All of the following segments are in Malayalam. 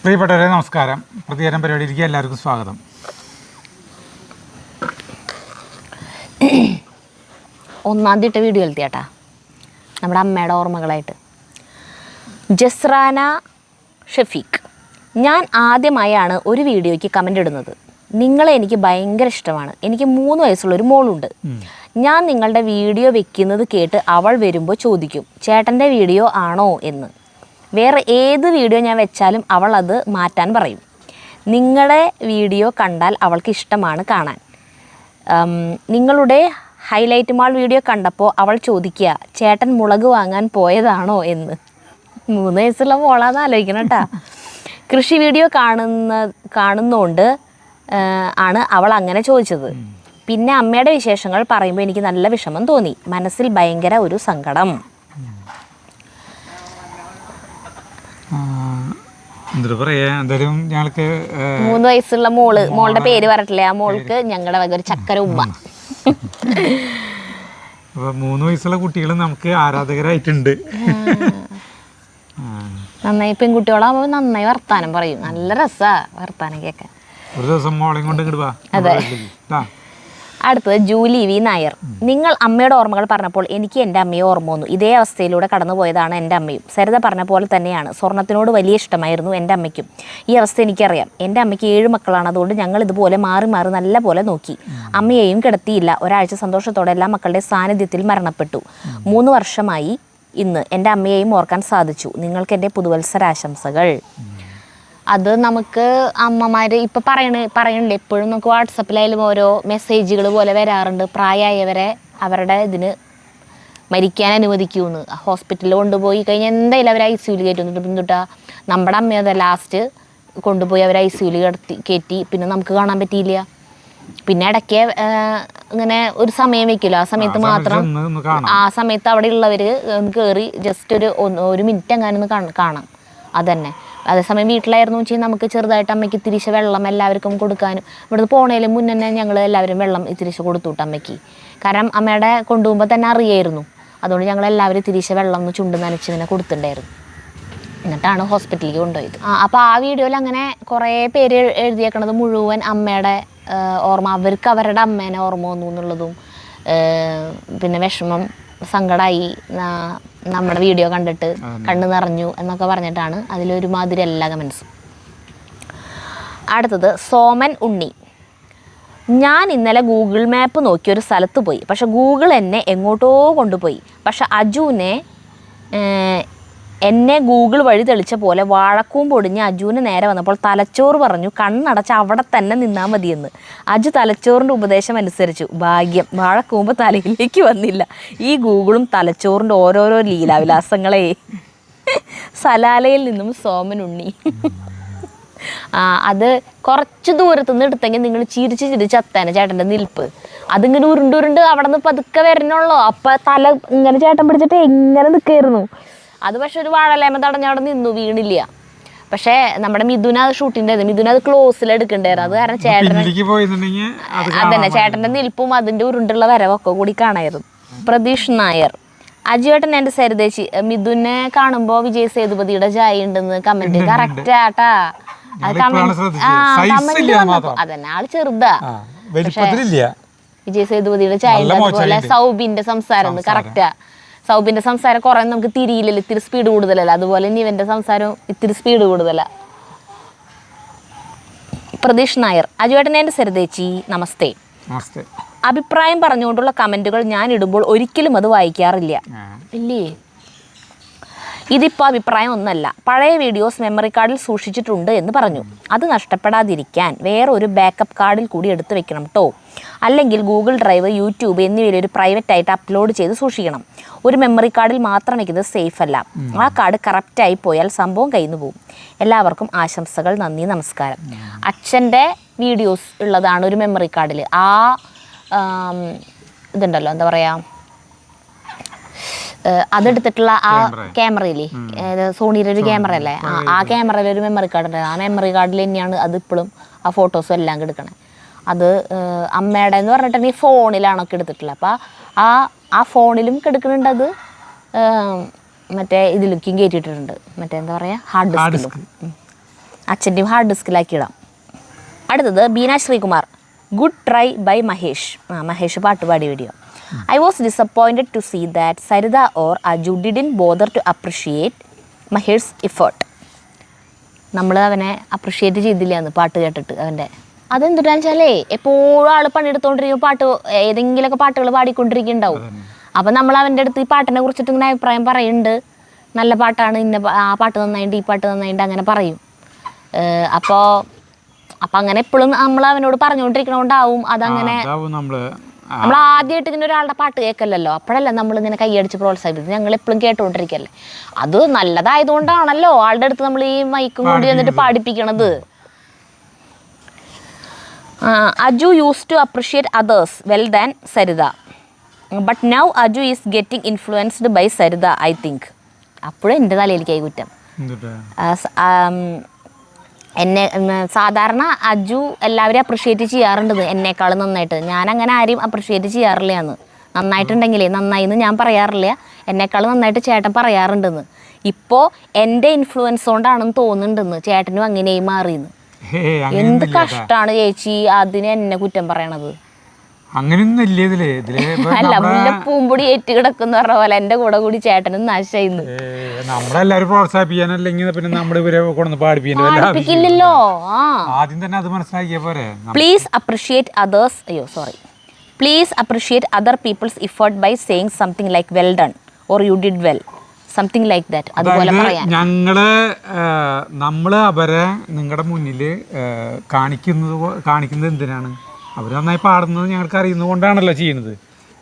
പ്രിയപ്പെട്ടവരെ നമസ്കാരം. പ്രതികരണം പരിപാടിയിലേക്ക് എല്ലാവർക്കും സ്വാഗതം. ഒന്നാം തീയതി വീഡിയോ എത്തിയാട്ടാ നമ്മുടെ അമ്മയുടെ ഓർമ്മകളായിട്ട്. ജസ്റാന ഷഫീഖ്: ഞാൻ ആദ്യമായാണ് ഒരു വീഡിയോയ്ക്ക് കമൻ്റ് ഇടുന്നത്. നിങ്ങളെ എനിക്ക് ഭയങ്കര ഇഷ്ടമാണ്. എനിക്ക് 3 വയസ്സുള്ളൊരു മോളുണ്ട്. ഞാൻ നിങ്ങളുടെ വീഡിയോ വെക്കുന്നത് കേട്ട് അവൾ വരുമ്പോൾ ചോദിക്കും, ചേട്ടൻ്റെ വീഡിയോ ആണോ എന്ന്. വേറെ ഏത് വീഡിയോ ഞാൻ വെച്ചാലും അവൾ അത് മാറ്റാൻ പറയും. നിങ്ങളുടെ വീഡിയോ കണ്ടാൽ അവൾക്ക് ഇഷ്ടമാണ് കാണാൻ. നിങ്ങളുടെ ഹൈലൈറ്റ് മാൾ വീഡിയോ കണ്ടപ്പോൾ അവൾ ചോദിക്കുക, ചേട്ടൻ മുളക് വാങ്ങാൻ പോയതാണോ എന്ന്. 3 വയസ്സുള്ള മോളാന്ന് ആലോചിക്കണം കേട്ടാ. കൃഷി വീഡിയോ കാണുന്നതുകൊണ്ട് ആണ് അവൾ അങ്ങനെ ചോദിച്ചത്. പിന്നെ അമ്മയുടെ വിശേഷങ്ങൾ പറയുമ്പോൾ എനിക്ക് നല്ല വിഷമം തോന്നി. മനസ്സിൽ ഭയങ്കര ഒരു സങ്കടം. എന്താ പറയാ, എന്തായാലും ഞങ്ങൾക്ക് 3 വയസ്സുള്ള മോളുടെ പേര് പറഞ്ഞിട്ടില്ലേ, ആ മോൾക്ക് ഞങ്ങളുടെ വക ഒരു ചക്കര ഉമ്മ. അപ്പൊ 3 വയസ്സുള്ള കുട്ടികൾ നമുക്ക് ആരാധകരായിട്ടുണ്ട്. നന്നായി പെൺകുട്ടികളാകുമ്പോൾ നന്നായി വർത്താനം പറയും. നല്ല രസാ വർത്താനം കേൾക്കാൻ. ഒരു ദിവസം മോളെയും കൊണ്ട് ഇങ്ങോട്ട് വാ. അതെ. അടുത്തത് ജൂലി വി നായർ: നിങ്ങൾ അമ്മയുടെ ഓർമ്മകൾ പറഞ്ഞപ്പോൾ എനിക്ക് എൻ്റെ അമ്മയെ ഓർമ്മ വന്നു. ഇതേ അവസ്ഥയിലൂടെ കടന്നുപോയതാണ് എൻ്റെ അമ്മയും. സരിത പറഞ്ഞ പോലെ തന്നെയാണ്. സ്വർണ്ണത്തിനോട് വലിയ ഇഷ്ടമായിരുന്നു എൻ്റെ അമ്മയ്ക്കും. ഈ അവസ്ഥ എനിക്കറിയാം. എൻ്റെ അമ്മയ്ക്ക് 7 മക്കളാണ്. അതുകൊണ്ട് ഞങ്ങൾ ഇതുപോലെ മാറി മാറി നല്ല പോലെ നോക്കി. അമ്മയെയും കിടത്തിയില്ല. ഒരാഴ്ച സന്തോഷത്തോടെ എല്ലാ മക്കളുടെ സാന്നിധ്യത്തിൽ മരണപ്പെട്ടു. 3 വർഷമായി ഇന്ന് എൻ്റെ അമ്മയെയും ഓർക്കാൻ സാധിച്ചു. നിങ്ങൾക്ക് എൻ്റെ പുതുവത്സരാശംസകൾ. അത് നമുക്ക് അമ്മമാർ ഇപ്പം പറയണില്ല, എപ്പോഴും നമുക്ക് വാട്സപ്പിലായാലും ഓരോ മെസ്സേജുകൾ പോലെ വരാറുണ്ട്. പ്രായമായവരെ അവരുടെ ഇതിന് മരിക്കാൻ അനുവദിക്കുമെന്ന്. ഹോസ്പിറ്റലിൽ കൊണ്ടുപോയി കഴിഞ്ഞാൽ എന്തായാലും അവർ ICUയിൽ കയറ്റുന്നുണ്ട്. പിന്നിട്ടാ നമ്മുടെ അമ്മയതെ ലാസ്റ്റ് കൊണ്ടുപോയി അവർ ICUയിൽ കയറ്റി. പിന്നെ നമുക്ക് കാണാൻ പറ്റിയില്ല. പിന്നെ ഇടയ്ക്ക് ഇങ്ങനെ ഒരു സമയം വെക്കുമല്ലോ, ആ സമയത്ത് മാത്രം ആ സമയത്ത് അവിടെ ഉള്ളവർ കയറി ജസ്റ്റ് ഒരു മിനിറ്റ് എങ്ങാനൊന്ന് കാണാം. അതന്നെ. അതേസമയം വീട്ടിലായിരുന്നു വെച്ചാൽ നമുക്ക് ചെറുതായിട്ട് അമ്മയ്ക്ക് ഇത്തിരിശ വെള്ളം എല്ലാവർക്കും കൊടുക്കാനും, ഇവിടുന്ന് പോണേലും മുന്നേ ഞങ്ങൾ എല്ലാവരും വെള്ളം ഇത്തിരിശ കൊടുത്തുവിട്ട് അമ്മയ്ക്ക്. കാരണം അമ്മയുടെ കൊണ്ടുപോകുമ്പോൾ തന്നെ അറിയായിരുന്നു. അതുകൊണ്ട് ഞങ്ങൾ എല്ലാവരും ഇത്തിരിശ വെള്ളം ഒന്ന് ചുണ്ട് നനച്ചിങ്ങനെ കൊടുത്തിട്ടുണ്ടായിരുന്നു. എന്നിട്ടാണ് ഹോസ്പിറ്റലിലേക്ക് കൊണ്ടുപോയത്. അപ്പോൾ ആ വീഡിയോയിൽ അങ്ങനെ കുറേ പേര് എഴുതിയേക്കണത് മുഴുവൻ അമ്മയുടെ ഓർമ്മ, അവർക്ക് അവരുടെ അമ്മേനെ ഓർമ്മ വന്നു എന്നുള്ളതും, പിന്നെ വിഷമം, സങ്കടമായി, നമ്മുടെ വീഡിയോ കണ്ടിട്ട് കണ്ണ് നിറഞ്ഞു എന്നൊക്കെ പറഞ്ഞിട്ടാണ് അതിലൊരുമാതിരി എല്ലാ കമൻസും. അടുത്തത് സോമൻ ഉണ്ണി: ഞാൻ ഇന്നലെ ഗൂഗിൾ മാപ്പ് നോക്കി ഒരു സ്ഥലത്ത് പോയി. പക്ഷെ ഗൂഗിൾ എന്നെ എങ്ങോട്ടോ കൊണ്ടുപോയി. പക്ഷെ അജുവിനെ എന്നെ ഗൂഗിൾ വഴി തെളിച്ച പോലെ വാഴക്കൂം പൊടിഞ്ഞ് അജുവിന് നേരെ വന്നപ്പോൾ തലച്ചോറ് പറഞ്ഞു കണ്ണടച്ച് അവിടെ തന്നെ നിന്നാൽ മതിയെന്ന്. അജു തലച്ചോറിൻ്റെ ഉപദേശം അനുസരിച്ചു. ഭാഗ്യം, വാഴക്കൂമ്പ് തലയിലേക്ക് വന്നില്ല. ഈ ഗൂഗിളും തലച്ചോറിൻ്റെ ഓരോരോ ലീലാവിലാസങ്ങളെ. സലാലയിൽ നിന്നും സോമൻ ഉണ്ണി. അത് കുറച്ച് ദൂരത്തുനിന്ന് എടുത്തെങ്കിൽ നിങ്ങൾ ചിരിച്ച് അത്തേനെ ചേട്ടൻ്റെ നിൽപ്പ്. അതിങ്ങനെ ഉരുണ്ട് അവിടെ നിന്ന് പതുക്കെ വരണുള്ളൂ. അപ്പം തല ഇങ്ങനെ ചേട്ടൻ പിടിച്ചിട്ട് എങ്ങനെ നിൽക്കായിരുന്നു അത്. പക്ഷെ ഒരു വാഴലേമ തടഞ്ഞ അവിടെ നിന്നു, വീണില്ല. പക്ഷേ നമ്മുടെ മിഥുന അത് ഷൂട്ടിൻ്റെത്, മിഥുന അത് ക്ലോസിൽ എടുക്കണ്ടായിരുന്നു. അത് കാരണം അതന്നെ ചേട്ടൻ്റെ നിൽപ്പും അതിൻ്റെ ഉരുണ്ടുള്ള വരവൊക്കെ കൂടി കാണായിരുന്നു. പ്രതീഷ് നായർ: അജുവേട്ടൻ എൻ്റെ സരിതേച്ചി. മിഥുനെ കാണുമ്പോൾ വിജയ് സേതുപതിയുടെ ചായ ഉണ്ടെന്ന് കമന്റ്. കറക്റ്റ് ആട്ടാ. അത് കമന്റ് അതന്നെ, ആള് ചെറുതാ. വിജയ് സേതുപതിയുടെ ചായ പോലെ സൗബിന്റെ സംസാരം കറക്റ്റാ. സൗബിൻ്റെ സംസാരം കുറേ നമുക്ക് തിരിയില്ലല്ലോ, ഇത്തിരി സ്പീഡ് കൂടുതലല്ല. അതുപോലെ ഇനി ഇവൻ്റെ സംസാരം ഇത്തിരി സ്പീഡ് കൂടുതല. പ്രതീഷ് നായർ: അജുവേട്ടനെ എൻ്റെ സരിതേച്ചി നമസ്തേ. അഭിപ്രായം പറഞ്ഞുകൊണ്ടുള്ള കമൻറ്റുകൾ ഞാൻ ഇടുമ്പോൾ ഒരിക്കലും അത് വായിക്കാറില്ല. ഇല്ലേ? ഇതിപ്പോൾ അഭിപ്രായം ഒന്നല്ല. പഴയ വീഡിയോസ് മെമ്മറി കാർഡിൽ സൂക്ഷിച്ചിട്ടുണ്ട് എന്ന് പറഞ്ഞു. അത് നഷ്ടപ്പെടാതിരിക്കാൻ വേറെ ഒരു ബാക്കപ്പ് കാർഡിൽ കൂടി എടുത്തു വെക്കണം കേട്ടോ. അല്ലെങ്കിൽ ഗൂഗിൾ ഡ്രൈവ്, യൂട്യൂബ് എന്നിവയിൽ ഒരു പ്രൈവറ്റായിട്ട് അപ്ലോഡ് ചെയ്ത് സൂക്ഷിക്കണം. ഒരു മെമ്മറി കാർഡിൽ മാത്രം വയ്ക്കുന്നത് സേഫ് അല്ല. ആ കാർഡ് കറക്റ്റായി പോയാൽ സംഭവം കയ്യിൽ നിന്ന് പോകും. എല്ലാവർക്കും ആശംസകൾ, നന്ദി, നമസ്കാരം. അച്ഛൻ്റെ വീഡിയോസ് ഉള്ളതാണ് ഒരു മെമ്മറി കാർഡിൽ. ആ ഇതുണ്ടല്ലോ, എന്താ പറയുക, അതെടുത്തിട്ടുള്ള ആ ക്യാമറയില്ലേ, സോണിയുടെ ഒരു ക്യാമറ അല്ലേ, ആ ക്യാമറയിൽ ഒരു മെമ്മറി കാർഡ് ഉണ്ട്. ആ മെമ്മറി കാർഡിൽ തന്നെയാണ് അതിപ്പോഴും ആ ഫോട്ടോസും എല്ലാം എടുക്കണേ. അത് അമ്മയുടെ എന്ന് പറഞ്ഞിട്ടുണ്ടെങ്കിൽ ഫോണിലാണൊക്കെ എടുത്തിട്ടുള്ളത്. അപ്പോൾ ആ ഫോണിലും എടുക്കുന്നുണ്ട്. അത് മറ്റേ ഇതിലേക്കും കയറ്റിയിട്ടുണ്ട്, മറ്റേ എന്താ പറയുക, ഹാർഡ് ഡിസ്കിലും. അച്ഛൻ്റെയും ഹാർഡ് ഡിസ്കിലാക്കി ഇടാം. അടുത്തത് Beena Sreekumar, good try by Mahesh. Mahesh പാട്ട് പാടിയ video. I was disappointed to see that Saritha or Aju didn't bother to appreciate Mahesh effort. നമ്മൾ അവനെ അപ്രിഷിയേറ്റ് ചെയ്തില്ല എന്ന് പാട്ട് കേട്ടിട്ട് അവൻ്റെ. അതെന്തുട്ടാന്ന് വെച്ചാലേ എപ്പോഴും ആൾ പണിയെടുത്തോണ്ടിരിക്കും, പാട്ട് ഏതെങ്കിലുമൊക്കെ പാട്ടുകൾ പാടിക്കൊണ്ടിരിക്കുന്നുണ്ടാവും. അപ്പം നമ്മൾ അവൻ്റെ അടുത്ത് ഈ പാട്ടിനെ കുറിച്ചിട്ട് ഇങ്ങനെ അഭിപ്രായം പറയുന്നുണ്ട്, നല്ല പാട്ടാണ്, ഇന്ന ആ പാട്ട് നന്നായിട്ടുണ്ട്, ഈ പാട്ട് നന്നായിട്ടുണ്ട്, അങ്ങനെ പറയും. അപ്പോൾ അങ്ങനെ എപ്പോഴും നമ്മൾ അവനോട് പറഞ്ഞുകൊണ്ടിരിക്കണോണ്ടാവും അതങ്ങനെ. നമ്മൾ ആദ്യമായിട്ട് ഇങ്ങനെ ഒരാളുടെ പാട്ട് കേൾക്കല്ലോ, അപ്പോഴല്ല നമ്മളിങ്ങനെ കൈയടിച്ച് പ്രോത്സാഹിപ്പിക്കുന്നത്. ഞങ്ങൾ എപ്പോഴും കേട്ടോണ്ടിരിക്കല്ലേ. അത് നല്ലതായതുകൊണ്ടാണല്ലോ ആളുടെ അടുത്ത് നമ്മൾ ഈ മൈക്കും കൊണ്ട് ചെന്നിട്ട് പാടിപ്പിക്കണത്. Aju used to appreciate others well than Sarita, but now Aju is getting influenced by Sarita I think. അപ്പോഴും എൻ്റെ തലയിലേക്കായി കുറ്റം. എന്നെ സാധാരണ അജു എല്ലാവരും അപ്രിഷിയേറ്റ് ചെയ്യാറുണ്ട് എന്നെക്കാളും നന്നായിട്ട്. ഞാനങ്ങനെ ആരെയും അപ്രിഷിയേറ്റ് ചെയ്യാറില്ല എന്ന്. നന്നായിട്ടുണ്ടെങ്കിലേ നന്നായി എന്ന് ഞാൻ പറയാറില്ല, എന്നെക്കാളും നന്നായിട്ട് ചേട്ടൻ പറയാറുണ്ടെന്ന്. ഇപ്പോൾ എൻ്റെ ഇൻഫ്ലുവൻസ് കൊണ്ടാണെന്ന് തോന്നുന്നുണ്ടെന്ന്, ചേട്ടനും അങ്ങനെയായി മാറിയെന്ന്. എന്ത് കഷ്ടമാണ് ചേച്ചി അതിന് എന്നെ കുറ്റം പറയണത്. അല്ല മുല്ലപ്പൂമ്പൊടി ഏറ്റ് കിടക്കുന്ന പറഞ്ഞ പോലെ എൻ്റെ കൂടെ കൂടി ചേട്ടനും നാശായിന്ന്. നമ്മളെല്ലാരും പ്രോത്സാഹിപ്പിക്കാനല്ലെങ്കിൽ പിന്നെ നമ്മൾ ഇവരെ കൊണ്ടു പാടിപ്പിക്കില്ലല്ലോ. ആദ്യം തന്നെ അത് മനസ്സിലാക്കിയ പോരെ. Please appreciate others, please appreciate other people's effort by saying something like well done or you did well, something like that. അതുപോലെ പറയാം. നമ്മള് അവരെ നിങ്ങളുടെ മുന്നിൽ കാണിക്കുന്നത് എന്തിനാണ്? അവർ നന്നായി പാടുന്നത് ഞങ്ങൾക്ക് അറിയുന്നത് കൊണ്ടാണല്ലോ ചെയ്യുന്നത്.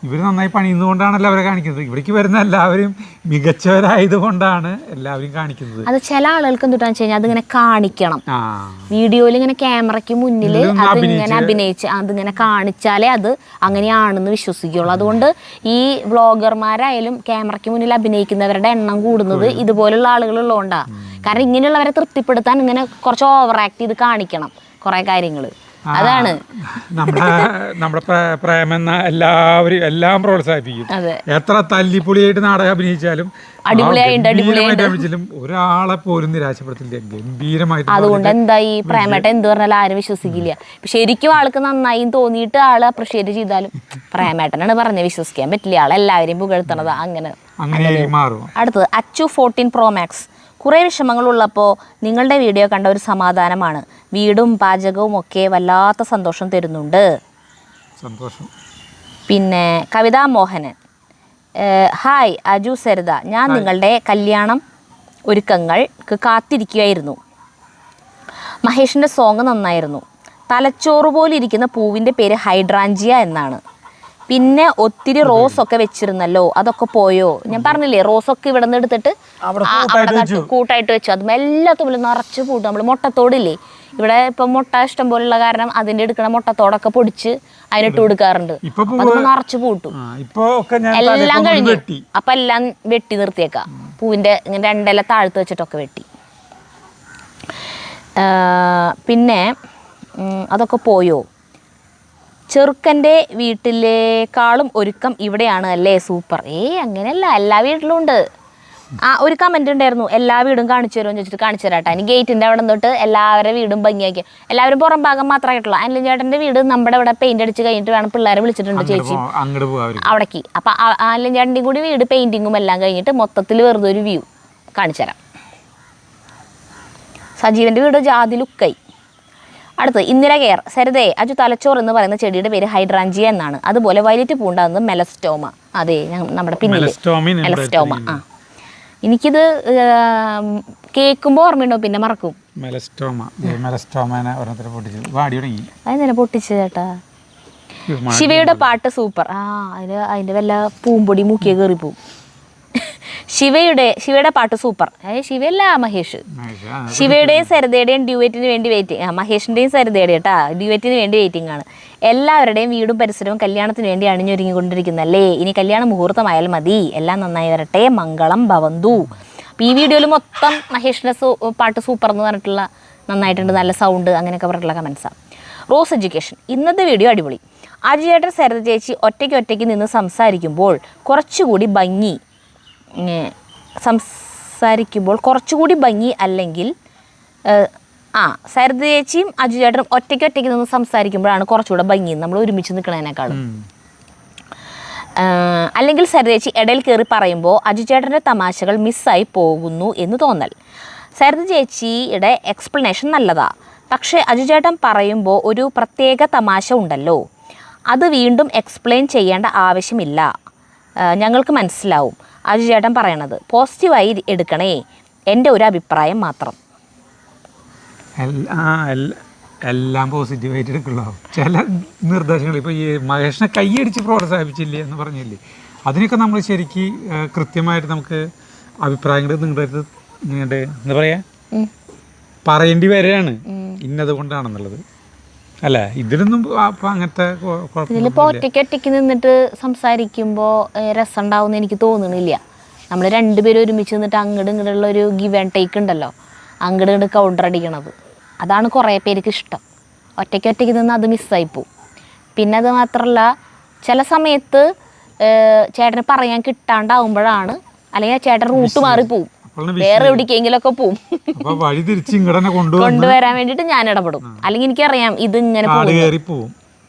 ഇവർ നന്നായി പണിയുന്നതുകൊണ്ടാണല്ലോ അവരെ കാണിക്കുന്നത്. ഇവിടേക്ക് വരുന്ന എല്ലാവരും മികച്ചവരായതുകൊണ്ടാണ് എല്ലാവരും കാണിക്കുന്നത്. അത് ചില ആളുകൾക്ക് എന്തുട്ടാന്ന് വെച്ച് കഴിഞ്ഞാൽ അതിങ്ങനെ കാണിക്കണം, വീഡിയോയിൽ ഇങ്ങനെ ക്യാമറയ്ക്ക് മുന്നിൽ അതിങ്ങനെ അഭിനയിച്ച് അതിങ്ങനെ കാണിച്ചാലേ അത് അങ്ങനെയാണെന്ന് വിശ്വസിക്കുള്ളൂ. അതുകൊണ്ട് ഈ വ്ളോഗർമാരായാലും ക്യാമറയ്ക്ക് മുന്നിൽ അഭിനയിക്കുന്നവരുടെ എണ്ണം കൂടുന്നത് ഇതുപോലുള്ള ആളുകളുള്ളതുകൊണ്ടാണ്. കാരണം ഇങ്ങനെയുള്ളവരെ തൃപ്തിപ്പെടുത്താൻ ഇങ്ങനെ കുറച്ച് ഓവർ ആക്ട് ചെയ്ത് കാണിക്കണം കുറേ കാര്യങ്ങൾ. അതാണ് നമ്മുടെ പ്രേമെന്ന എല്ലാം പ്രോത്സാഹിപ്പിക്കും. എത്ര തല്ലിപ്പൊളിയായിട്ട് നാടകം അഭിനയിച്ചാലും അഭിനയിച്ചാലും ഒരാളെ പോലും നിരാശപ്പെടുത്തില്ല, ഗംഭീരമായിട്ട്. അതുകൊണ്ട് എന്താ ഈ പ്രേമേട്ടൻ എന്ത് പറഞ്ഞാലും ആരും വിശ്വസിക്കില്ല. ശരിക്കും ആൾക്ക് നന്നായി തോന്നിയിട്ട് ആള് അപ്രിഷിയേറ്റ് ചെയ്താലും പ്രേമേട്ടനാണ് പറഞ്ഞ് വിശ്വസിക്കാൻ പറ്റില്ല. ആളെല്ലാവരെയും പുകഴ്ത്തണത് അങ്ങനെ മാറും. അടുത്തത് അച്ചു 14 Pro Max. കുറേ വിഷമങ്ങളുള്ളപ്പോൾ നിങ്ങളുടെ വീഡിയോ കണ്ട ഒരു സമാധാനമാണ്. വീടും പാചകവും ഒക്കെ വല്ലാത്ത സന്തോഷം തരുന്നുണ്ട്. സന്തോഷം. പിന്നെ കവിതാ മോഹനൻ, ഹായ് അജു സരിത, ഞാൻ നിങ്ങളുടെ കല്യാണം ഒരുക്കങ്ങൾക്ക് കാത്തിരിക്കുകയായിരുന്നു. മഹേഷിൻ്റെ സോങ് നന്നായിരുന്നു. തലച്ചോറ് പോലെ ഇരിക്കുന്ന പൂവിൻ്റെ പേര് ഹൈഡ്രാഞ്ചിയ എന്നാണ്. പിന്നെ ഒത്തിരി റോസൊക്കെ വെച്ചിരുന്നല്ലോ, അതൊക്കെ പോയോ? ഞാൻ പറഞ്ഞില്ലേ റോസൊക്കെ ഇവിടെ നിന്ന് എടുത്തിട്ട് അവിടെ കൂട്ടായിട്ട് വെച്ചു. അതും എല്ലാത്തും നിറച്ച് പൂട്ട്. നമ്മൾ മുട്ടത്തോടില്ലേ, ഇവിടെ ഇപ്പം മുട്ട ഇഷ്ടം പോലുള്ള കാരണം അതിൻ്റെ എടുക്കണ മുട്ടത്തോടൊക്കെ പൊടിച്ച് അതിനിട്ട് കൊടുക്കാറുണ്ട്. അതൊക്കെ നിറച്ച് പൂട്ടും. എല്ലാം കഴിഞ്ഞു. അപ്പം എല്ലാം വെട്ടി നിർത്തിയേക്കാം. പൂവിൻ്റെ ഇങ്ങനെ രണ്ടില താഴ്ത്ത് വെച്ചിട്ടൊക്കെ വെട്ടി. പിന്നെ അതൊക്കെ പോയോ? ചെറുക്കൻ്റെ വീട്ടിലേക്കാളും ഒരുക്കം ഇവിടെയാണ് അല്ലേ, സൂപ്പർ. അങ്ങനെയല്ല, എല്ലാ വീട്ടിലും ഉണ്ട്. ഒരു കമൻറ്റ് ഉണ്ടായിരുന്നു, എല്ലാ വീടും കാണിച്ചു തരുമെന്ന് ചോദിച്ചിട്ട്. കാണിച്ചു തരാട്ടാ. ഇനി ഗേറ്റിൻ്റെ അവിടെ തൊട്ട് എല്ലാവരുടെ വീടും ഭംഗിയാക്കി. എല്ലാവരും പുറം ഭാഗം മാത്രമായിട്ടുള്ള അനിലും ചേട്ടൻ്റെ വീട് നമ്മുടെ ഇവിടെ പെയിന്റ് അടിച്ച് കഴിഞ്ഞിട്ട് വേണം, പിള്ളേരെ വിളിച്ചിട്ടുണ്ട് ചേച്ചി അവിടേക്ക്. അപ്പം അനിലും ചേട്ടൻ്റെയും കൂടി വീട് പെയിൻറ്റിങ്ങും എല്ലാം കഴിഞ്ഞിട്ട് മൊത്തത്തിൽ വെറുതെ ഒരു വ്യൂ കാണിച്ചു തരാം. സജീവൻ്റെ വീട് ജാതി ലുക്കായി. അടുത്ത് ഇന്ദിര കെയർ, സരിതേ അജു തലച്ചോറ് എന്ന് പറയുന്ന ചെടിയുടെ പേര് ഹൈഡ്രാഞ്ചിയ എന്നാണ്. അതുപോലെ വൈലറ്റ് പൂണ്ടാകുന്നത് മെലസ്റ്റോമ. അതെ, നമ്മുടെ പിന്നിൽ മെലസ്റ്റോമ. എനിക്കിത് കേൾക്കുമ്പോൾ ഓർമ്മയുണ്ടോ, പിന്നെ മറക്കും. അതെന്താ പൊട്ടിച്ച് ചേട്ടാ? ശിവയുടെ പാട്ട് സൂപ്പർ. അതിൻ്റെ വല്ല പൂമ്പൊടി മൂക്കിയ കയറിപ്പോവും. ശിവയുടെ പാട്ട് സൂപ്പർ. ശിവയല്ല, മഹേഷ്. ശിവയുടെയും സരിതയുടെയും ഡ്യൂവറ്റിന് വേണ്ടി വെയിറ്റിംഗ്. മഹേഷിൻ്റെയും സരിതയുടെയും കേട്ടാ ഡ്യൂവറ്റിന് വേണ്ടി വെയിറ്റിംഗ് ആണ്. എല്ലാവരുടെയും വീടും പരിസരവും കല്യാണത്തിന് വേണ്ടി അണിഞ്ഞൊരുങ്ങിക്കൊണ്ടിരിക്കുന്നല്ലേ. ഇനി കല്യാണ മുഹൂർത്തമായാലും മതി. എല്ലാം നന്നായി വരട്ടെ, മംഗളം ഭവന്തു. അപ്പോൾ ഈ വീഡിയോയിൽ മൊത്തം മഹേഷിൻ്റെ പാട്ട് സൂപ്പർ എന്ന് പറഞ്ഞിട്ടുള്ള, നന്നായിട്ടുണ്ട്, നല്ല സൗണ്ട്, അങ്ങനെയൊക്കെ പറഞ്ഞിട്ടുള്ള കമൻസാണ്. റോസ് എഡ്യൂക്കേഷൻ, ഇന്നത്തെ വീഡിയോ അടിപൊളി. അജു ചേട്ടൻ സരിത ചേച്ചി ഒറ്റയ്ക്ക് നിന്ന് സംസാരിക്കുമ്പോൾ കുറച്ചുകൂടി ഭംഗി അല്ലെങ്കിൽ സരിത ചേച്ചിയും അജു ചേട്ടനും ഒറ്റയ്ക്ക് നിന്ന് സംസാരിക്കുമ്പോഴാണ് കുറച്ചുകൂടെ ഭംഗി നമ്മൾ ഒരുമിച്ച് നിൽക്കണതിനേക്കാളും. അല്ലെങ്കിൽ സരിത ചേച്ചി ഇടയിൽ കയറി പറയുമ്പോൾ അജു ചേട്ടൻ്റെ തമാശകൾ മിസ്സായി പോകുന്നു എന്ന് തോന്നൽ. സരിത ചേച്ചിയുടെ എക്സ്പ്ലനേഷൻ നല്ലതാ, പക്ഷേ അജു ചേട്ടൻ പറയുമ്പോൾ ഒരു പ്രത്യേക തമാശ ഉണ്ടല്ലോ, അത് വീണ്ടും എക്സ്പ്ലെയിൻ ചെയ്യേണ്ട ആവശ്യമില്ല, ഞങ്ങൾക്ക് മനസ്സിലാവും അജു ചേട്ടൻ പറയണത്. പോസിറ്റീവായി എടുക്കണേ, എൻ്റെ ഒരു അഭിപ്രായം മാത്രം. എല്ലാം പോസിറ്റീവായിട്ട് എടുക്കുള്ളൂ. ചില നിർദ്ദേശങ്ങൾ ഇപ്പോൾ ഈ മഹേഷിനെ കൈയടിച്ച് പ്രോത്സാഹിപ്പിച്ചില്ലേ എന്ന് പറഞ്ഞില്ലേ, അതിനൊക്കെ നമ്മൾ ശരിക്ക് കൃത്യമായിട്ട് നമുക്ക് അഭിപ്രായങ്ങൾ നിങ്ങളുടെ അടുത്ത് എന്താ പറയുക പറയേണ്ടി വരികയാണ്, ഇന്നത് കൊണ്ടാണെന്നുള്ളത്. അല്ല ഇതിലൊന്നും അപ്പം അങ്ങനത്തെ ഇതിലിപ്പോൾ ഒറ്റയ്ക്ക് നിന്നിട്ട് സംസാരിക്കുമ്പോൾ രസം ഉണ്ടാവുമെന്ന് എനിക്ക് തോന്നണില്ല. നമ്മൾ രണ്ടുപേരും ഒരുമിച്ച് നിന്നിട്ട് അങ്ങോട്ട് ഇങ്ങോട്ടുള്ള ഒരു ഗിവ് ആൻഡ് ടേക്ക് ഉണ്ടല്ലോ, അങ്ങോട്ട് ഇങ്ങോട്ട് കൗണ്ടർ അടിക്കണത്, അതാണ് കുറേ പേർക്ക് ഇഷ്ടം. ഒറ്റയ്ക്ക് നിന്ന് അത് മിസ്സായിപ്പോവും. പിന്നെ അത് മാത്രമല്ല, ചില സമയത്ത് ചേട്ടന് പറയാൻ കിട്ടാണ്ടാവുമ്പോഴാണ്, അല്ലെങ്കിൽ ചേട്ടൻ റൂട്ട് മാറിപ്പോവും, വേറെ എവിടേക്കെങ്കിലും ഒക്കെ പോവും. കൊണ്ടുവരാൻ വേണ്ടിയിട്ട് ഞാൻ ഇടപെടും. അല്ലെങ്കിൽ എനിക്കറിയാം ഇത് ഇങ്ങനെ പോകും.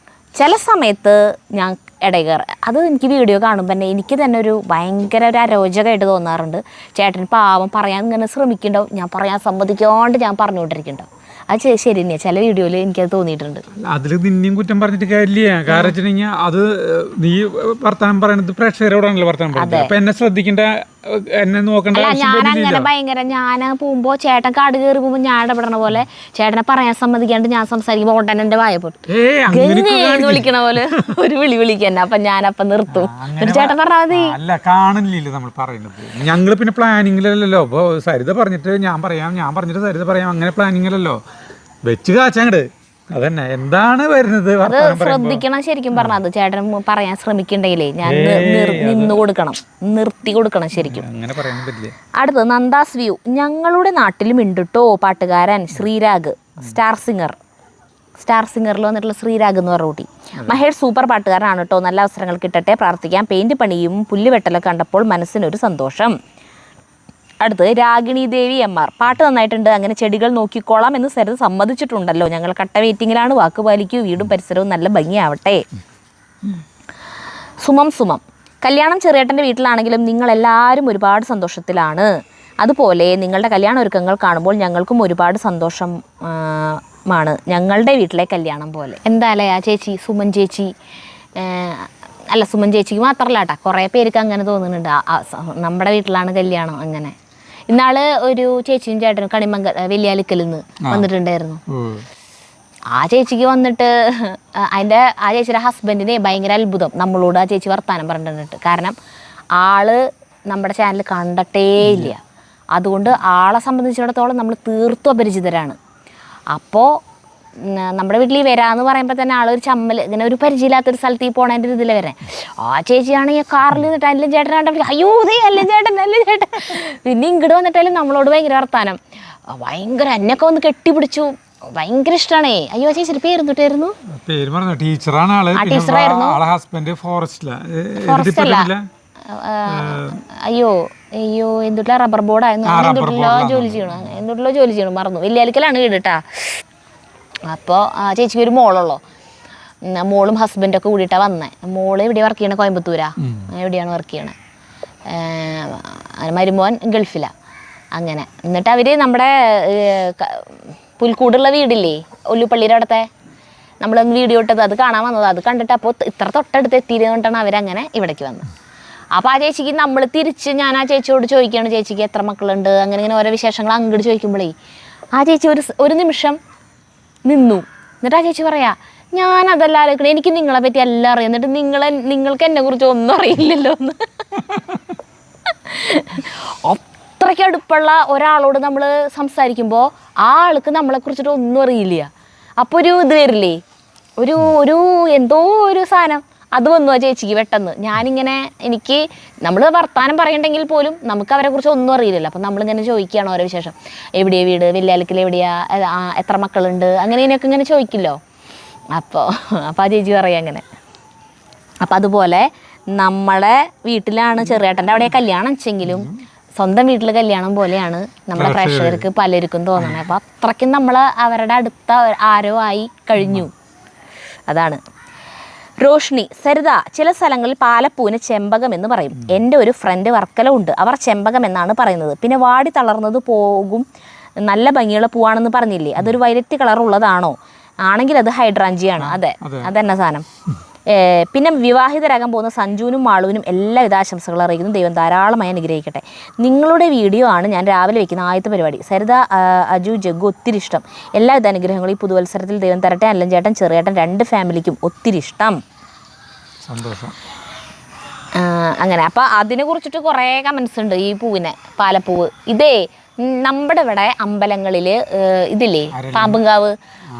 ചില സമയത്ത് ഞാൻ ഇടകയറി, അത് എനിക്ക് വീഡിയോ കാണുമ്പോൾ തന്നെ എനിക്ക് തന്നെ ഒരു ഭയങ്കര ഒരു അരോചകമായിട്ട് തോന്നാറുണ്ട്. ചേട്ടൻ പാവം പറയാൻ ഇങ്ങനെ ശ്രമിക്കുന്നുണ്ടാവും, ഞാൻ പറയാൻ സമ്മതിക്കാണ്ട് ഞാൻ പറഞ്ഞുകൊണ്ടിരിക്കുന്നുണ്ടാവും. അത് ശരി തന്നെയാണ്, ചില വീഡിയോയിൽ എനിക്കത് തോന്നിയിട്ടുണ്ട്. അതിൽ നിന്നെയും കുറ്റം പറഞ്ഞിട്ട് കാര്യമില്ല. കാരണം വെച്ചിട്ടുണ്ടെങ്കിൽ അത് നീ വർത്തമാനം പറയുന്നത് പ്രേക്ഷകരോടാണല്ലോ വർത്തമാനം പറയുന്നത്. അപ്പൊ എന്നെ ശ്രദ്ധിക്കേണ്ട, എന്നെ നോക്കണ്ട. ഞാനങ്ങനെ ഭയങ്കര ഞാൻ പോകുമ്പോൾ ചേട്ടൻ കാട് കയറി പോകുമ്പോൾ ഞാൻ ഇടപെടണ പോലെ ചേട്ടനെ പറയാൻ സമ്മതിക്കാണ്ട് ഞാൻ സംസാരിക്കുമ്പോൾ ഓട്ടൻ എന്റെ വായ പൊട്ടു വിളിക്കണ പോലെ ഒരു വിളിക്കന്നെ. അപ്പൊ ഞാനപ്പം നിർത്തും, ചേട്ടൻ പറഞ്ഞാൽ മതി. അല്ല കാണില്ലല്ലോ നമ്മൾ പറയുന്നത്. ഞങ്ങള് പിന്നെ പ്ലാനിങ്ങിലല്ലോ. അപ്പൊ സരിത പറഞ്ഞിട്ട് ഞാൻ പറഞ്ഞിട്ട് സരിത പറയാം, അങ്ങനെ പ്ലാനിങ്ങിലല്ലോ വെച്ച് കാച്ചങ്ങട്. അതന്നെ എന്താണ് വരുന്നത് അത് ശ്രദ്ധിക്കണം. ശരിക്കും പറഞ്ഞത് ചേട്ടൻ പറയാൻ ശ്രമിക്കണ്ടെങ്കിലേ ഞാൻ നിർത്തി കൊടുക്കണം ശരിക്കും. അങ്ങനെ പറയാൻ പറ്റില്ല. അടുത്തത് നന്ദാസ് വ്യൂ. ഞങ്ങളുടെ നാട്ടിലും ഉണ്ട് കേട്ടോ പാട്ടുകാരൻ ശ്രീരാഗ്, സ്റ്റാർ സിംഗറിൽ വന്നിട്ടുള്ള ശ്രീരാഗ് എന്ന് പറഞ്ഞ കുട്ടി. മഹേഷ് സൂപ്പർ പാട്ടുകാരനാണ് കേട്ടോ, നല്ല അവസരങ്ങൾ കിട്ടട്ടെ, പ്രാർത്ഥിക്കാം. പെയിന്റ് പണിയും പുല്ലുവെട്ടലൊക്കെ കണ്ടപ്പോൾ മനസ്സിനൊരു സന്തോഷം. അടുത്ത് രാഗിണി ദേവി MR. പാട്ട് നന്നായിട്ടുണ്ട്, അങ്ങനെ ചെടികൾ നോക്കിക്കോളാം എന്ന് സരിത സമ്മതിച്ചിട്ടുണ്ടല്ലോ, ഞങ്ങൾ കട്ട വെയിറ്റിങ്ങിലാണ്, വാക്ക് പാലിക്കൂ, വീടും പരിസരവും നല്ല ഭംഗിയാവട്ടെ. സുമം. കല്യാണം ചെറിയേട്ടൻ്റെ വീട്ടിലാണെങ്കിലും നിങ്ങളെല്ലാവരും ഒരുപാട് സന്തോഷത്തിലാണ്. അതുപോലെ നിങ്ങളുടെ കല്യാണ ഒരുക്കങ്ങൾ കാണുമ്പോൾ ഞങ്ങൾക്കും ഒരുപാട് സന്തോഷമാണ്, ഞങ്ങളുടെ വീട്ടിലെ കല്യാണം പോലെ. എന്തായാലും ആ ചേച്ചി സുമൻ ചേച്ചി, അല്ല സുമൻ ചേച്ചിക്ക് മാത്രമല്ല കേട്ടോ, കുറേ പേർക്ക് അങ്ങനെ തോന്നുന്നുണ്ട് നമ്മുടെ വീട്ടിലാണ് കല്യാണം. അങ്ങനെ ഇന്നാള് ഒരു ചേച്ചിയും ചേട്ടനും വെല്ലിയാലിക്കലിൽ നിന്ന് വന്നിട്ടുണ്ടായിരുന്നു. ആ ചേച്ചിക്ക് വന്നിട്ട് ആ ചേച്ചിയുടെ ഹസ്ബൻഡിനെ ഭയങ്കര അത്ഭുതം നമ്മളോട് ആ ചേച്ചി വർത്താനം പറഞ്ഞിട്ടുണ്ട്. കാരണം ആള് നമ്മുടെ ചാനൽ കണ്ടിട്ടേ ഇല്ല, അതുകൊണ്ട് ആളെ സംബന്ധിച്ചിടത്തോളം നമ്മൾ തീർത്തും അപരിചിതരാണ്. അപ്പോൾ നമ്മുടെ വീട്ടിൽ വരാമെന്ന് പറയുമ്പോൾ തന്നെ ആളൊരു ചമ്മൽ, ഇങ്ങനെ ഒരു പരിചയമില്ലാത്തൊരു സ്ഥലത്ത് ഈ പോണതിൻ്റെ ഇതിൽ വരാൻ. ആ ചേച്ചിയാണെങ്കിൽ കാറിൽ നിന്നിട്ട് അല്ലും ചേട്ടൻ കണ്ടപ്പോൾ അയ്യോ ദേ അല്ലും ചേട്ടൻ. പിന്നെ ഇങ്ങോട്ട് വന്നിട്ടാലും നമ്മളോട് ഭയങ്കര വർത്താനം, ഭയങ്കര എന്നെയൊക്കെ വന്ന് കെട്ടിപ്പിടിച്ചു, ഭയങ്കര ഇഷ്ടമാണേ. അയ്യോ ചേച്ചിയുടെ പേര് എന്തിട്ടായിരുന്നു? ടീച്ചറായിരുന്നു. ഫോറസ്റ്റ് അല്ല, അയ്യോ എന്തുള്ള റബ്ബർ ബോർഡായിരുന്നു, എന്തുള്ള ജോലി ചെയ്യണം മറന്നു. വെല്ലിയാലിക്കലാണ് വീട് കേട്ടാ. അപ്പോൾ ചേച്ചിക്ക് ഒരു മോളുള്ളൂ, മോളും ഹസ്ബൻഡൊക്കെ കൂടിയിട്ടാണ് വന്നത്. മോള് എവിടെയാണ് വർക്ക് ചെയ്യണത്? കോയമ്പത്തൂരാ എവിടെയാണ് വർക്ക് ചെയ്യണത്. മരുമോൻ ഗൾഫിലാണ്. അങ്ങനെ എന്നിട്ട് അവർ നമ്മുടെ പുൽക്കൂടുള്ള വീടില്ലേ ഒല്ലുപള്ളിയുടെ അടുത്തെ, നമ്മളൊന്ന് വീഡിയോ ഇട്ടത് അത് കാണാൻ വന്നത്. അത് കണ്ടിട്ട് അപ്പോൾ ഇത്ര തൊട്ടടുത്ത് എത്തിയിരുന്നിട്ടാണ് അവരങ്ങനെ ഇവിടേക്ക് വന്നത്. അപ്പോൾ ആ ചേച്ചിക്ക് നമ്മൾ തിരിച്ച് ഞാൻ ആ ചേച്ചിയോട് ചോദിക്കുകയാണ്, ചേച്ചിക്ക് എത്ര മക്കളുണ്ട്, അങ്ങനെ ഇങ്ങനെ ഓരോ വിശേഷങ്ങൾ അങ്ങോട്ട് ചോദിക്കുമ്പോഴേ ആ ചേച്ചി ഒരു നിമിഷം നിന്നു. എന്നിട്ട് ആ ചേച്ചി പറയാ, ഞാൻ അതല്ല ആലോചിക്കണേ, എനിക്ക് നിങ്ങളെ പറ്റി എല്ലാം അറിയാം, എന്നിട്ട് നിങ്ങൾക്ക് എന്നെ കുറിച്ച് ഒന്നും അറിയില്ലല്ലോ എന്ന്. അത്രയ്ക്ക് അടുപ്പുള്ള ഒരാളോട് നമ്മൾ സംസാരിക്കുമ്പോൾ ആ ആൾക്ക് നമ്മളെ കുറിച്ചിട്ട് ഒന്നും അറിയില്ല. അപ്പോൾ ഒരു ഇത് വരില്ലേ, ഒരു എന്തോ ഒരു സാധനം അത് വന്നു ആ ചേച്ചിക്ക് പെട്ടെന്ന്. ഞാനിങ്ങനെ എനിക്ക് നമ്മൾ വർത്താനം പറയണ്ടെങ്കിൽ പോലും നമുക്ക് അവരെ കുറിച്ച് ഒന്നും അറിയില്ലല്ലോ. അപ്പം നമ്മളിങ്ങനെ ചോദിക്കുകയാണ് ഓരോ വിശേഷം, എവിടെയാ വീട്, വെല്ലിയാലിക്കൽ എവിടെയാ, എത്ര മക്കളുണ്ട്, അങ്ങനെ ഇതിനൊക്കെ ഇങ്ങനെ ചോദിക്കില്ലോ. അപ്പോൾ ആ ചേച്ചി പറയാം അങ്ങനെ. അപ്പം അതുപോലെ നമ്മളെ വീട്ടിലാണ് ചെറിയേട്ടൻ്റെ അവിടെ കല്യാണം വെച്ചെങ്കിലും സ്വന്തം വീട്ടിൽ കല്യാണം പോലെയാണ് നമ്മുടെ പ്രേക്ഷകർക്ക് പലർക്കും തോന്നണേ. അപ്പോൾ അത്രയ്ക്കും നമ്മൾ അവരുടെ അടുത്ത ആരോ ആയി കഴിഞ്ഞു. അതാണ്. റോഷ്നി, സരിത, ചില സ്ഥലങ്ങളിൽ പാലപ്പൂവിന് ചെമ്പകം എന്ന് പറയും. എൻ്റെ ഒരു ഫ്രണ്ട് വർക്കല ഉണ്ട്, അവർ ചെമ്പകം എന്നാണ് പറയുന്നത്. പിന്നെ വാടി തളർന്നത് പോകും, നല്ല ഭംഗിയുള്ള പൂവാണെന്ന് പറഞ്ഞില്ലേ, അതൊരു വയലറ്റ് കളർ ഉള്ളതാണോ? ആണെങ്കിൽ അത് ഹൈഡ്രാഞ്ചിയാണ്. അതെ, അതെന്നെ സാധനം. പിന്നെ വിവാഹിതരാകാൻ പോകുന്ന സഞ്ജുവിനും മാളുവിനും എല്ലാവിധ ആശംസകൾ അറിയിക്കുന്നു. ദൈവം ധാരാളമായി അനുഗ്രഹിക്കട്ടെ. നിങ്ങളുടെ വീഡിയോ ആണ് ഞാൻ രാവിലെ വയ്ക്കുന്ന ആദ്യത്തെ പരിപാടി. സരിത, അജു, ജഗ്ഗു ഒത്തിരി ഇഷ്ടം. എല്ലാവിധ അനുഗ്രഹങ്ങളും ഈ പുതുവത്സരത്തിൽ ദൈവം തരട്ടെ. അല്ലൻ ചേട്ടൻ, ചെറിയേട്ടൻ, 2 ഫാമിലിക്കും ഒത്തിരി ഇഷ്ടം. സന്തോഷം. അങ്ങനെ. അപ്പോൾ അതിനെ കുറിച്ചിട്ട് കുറേ കമൻസ് ഉണ്ട്. ഈ പൂവിനെ, പാലപ്പൂവ്, ഇതേ നമ്മുടെ ഇവിടെ അമ്പലങ്ങളിൽ ഇതില്ലേ പാമ്പുംകാവ്,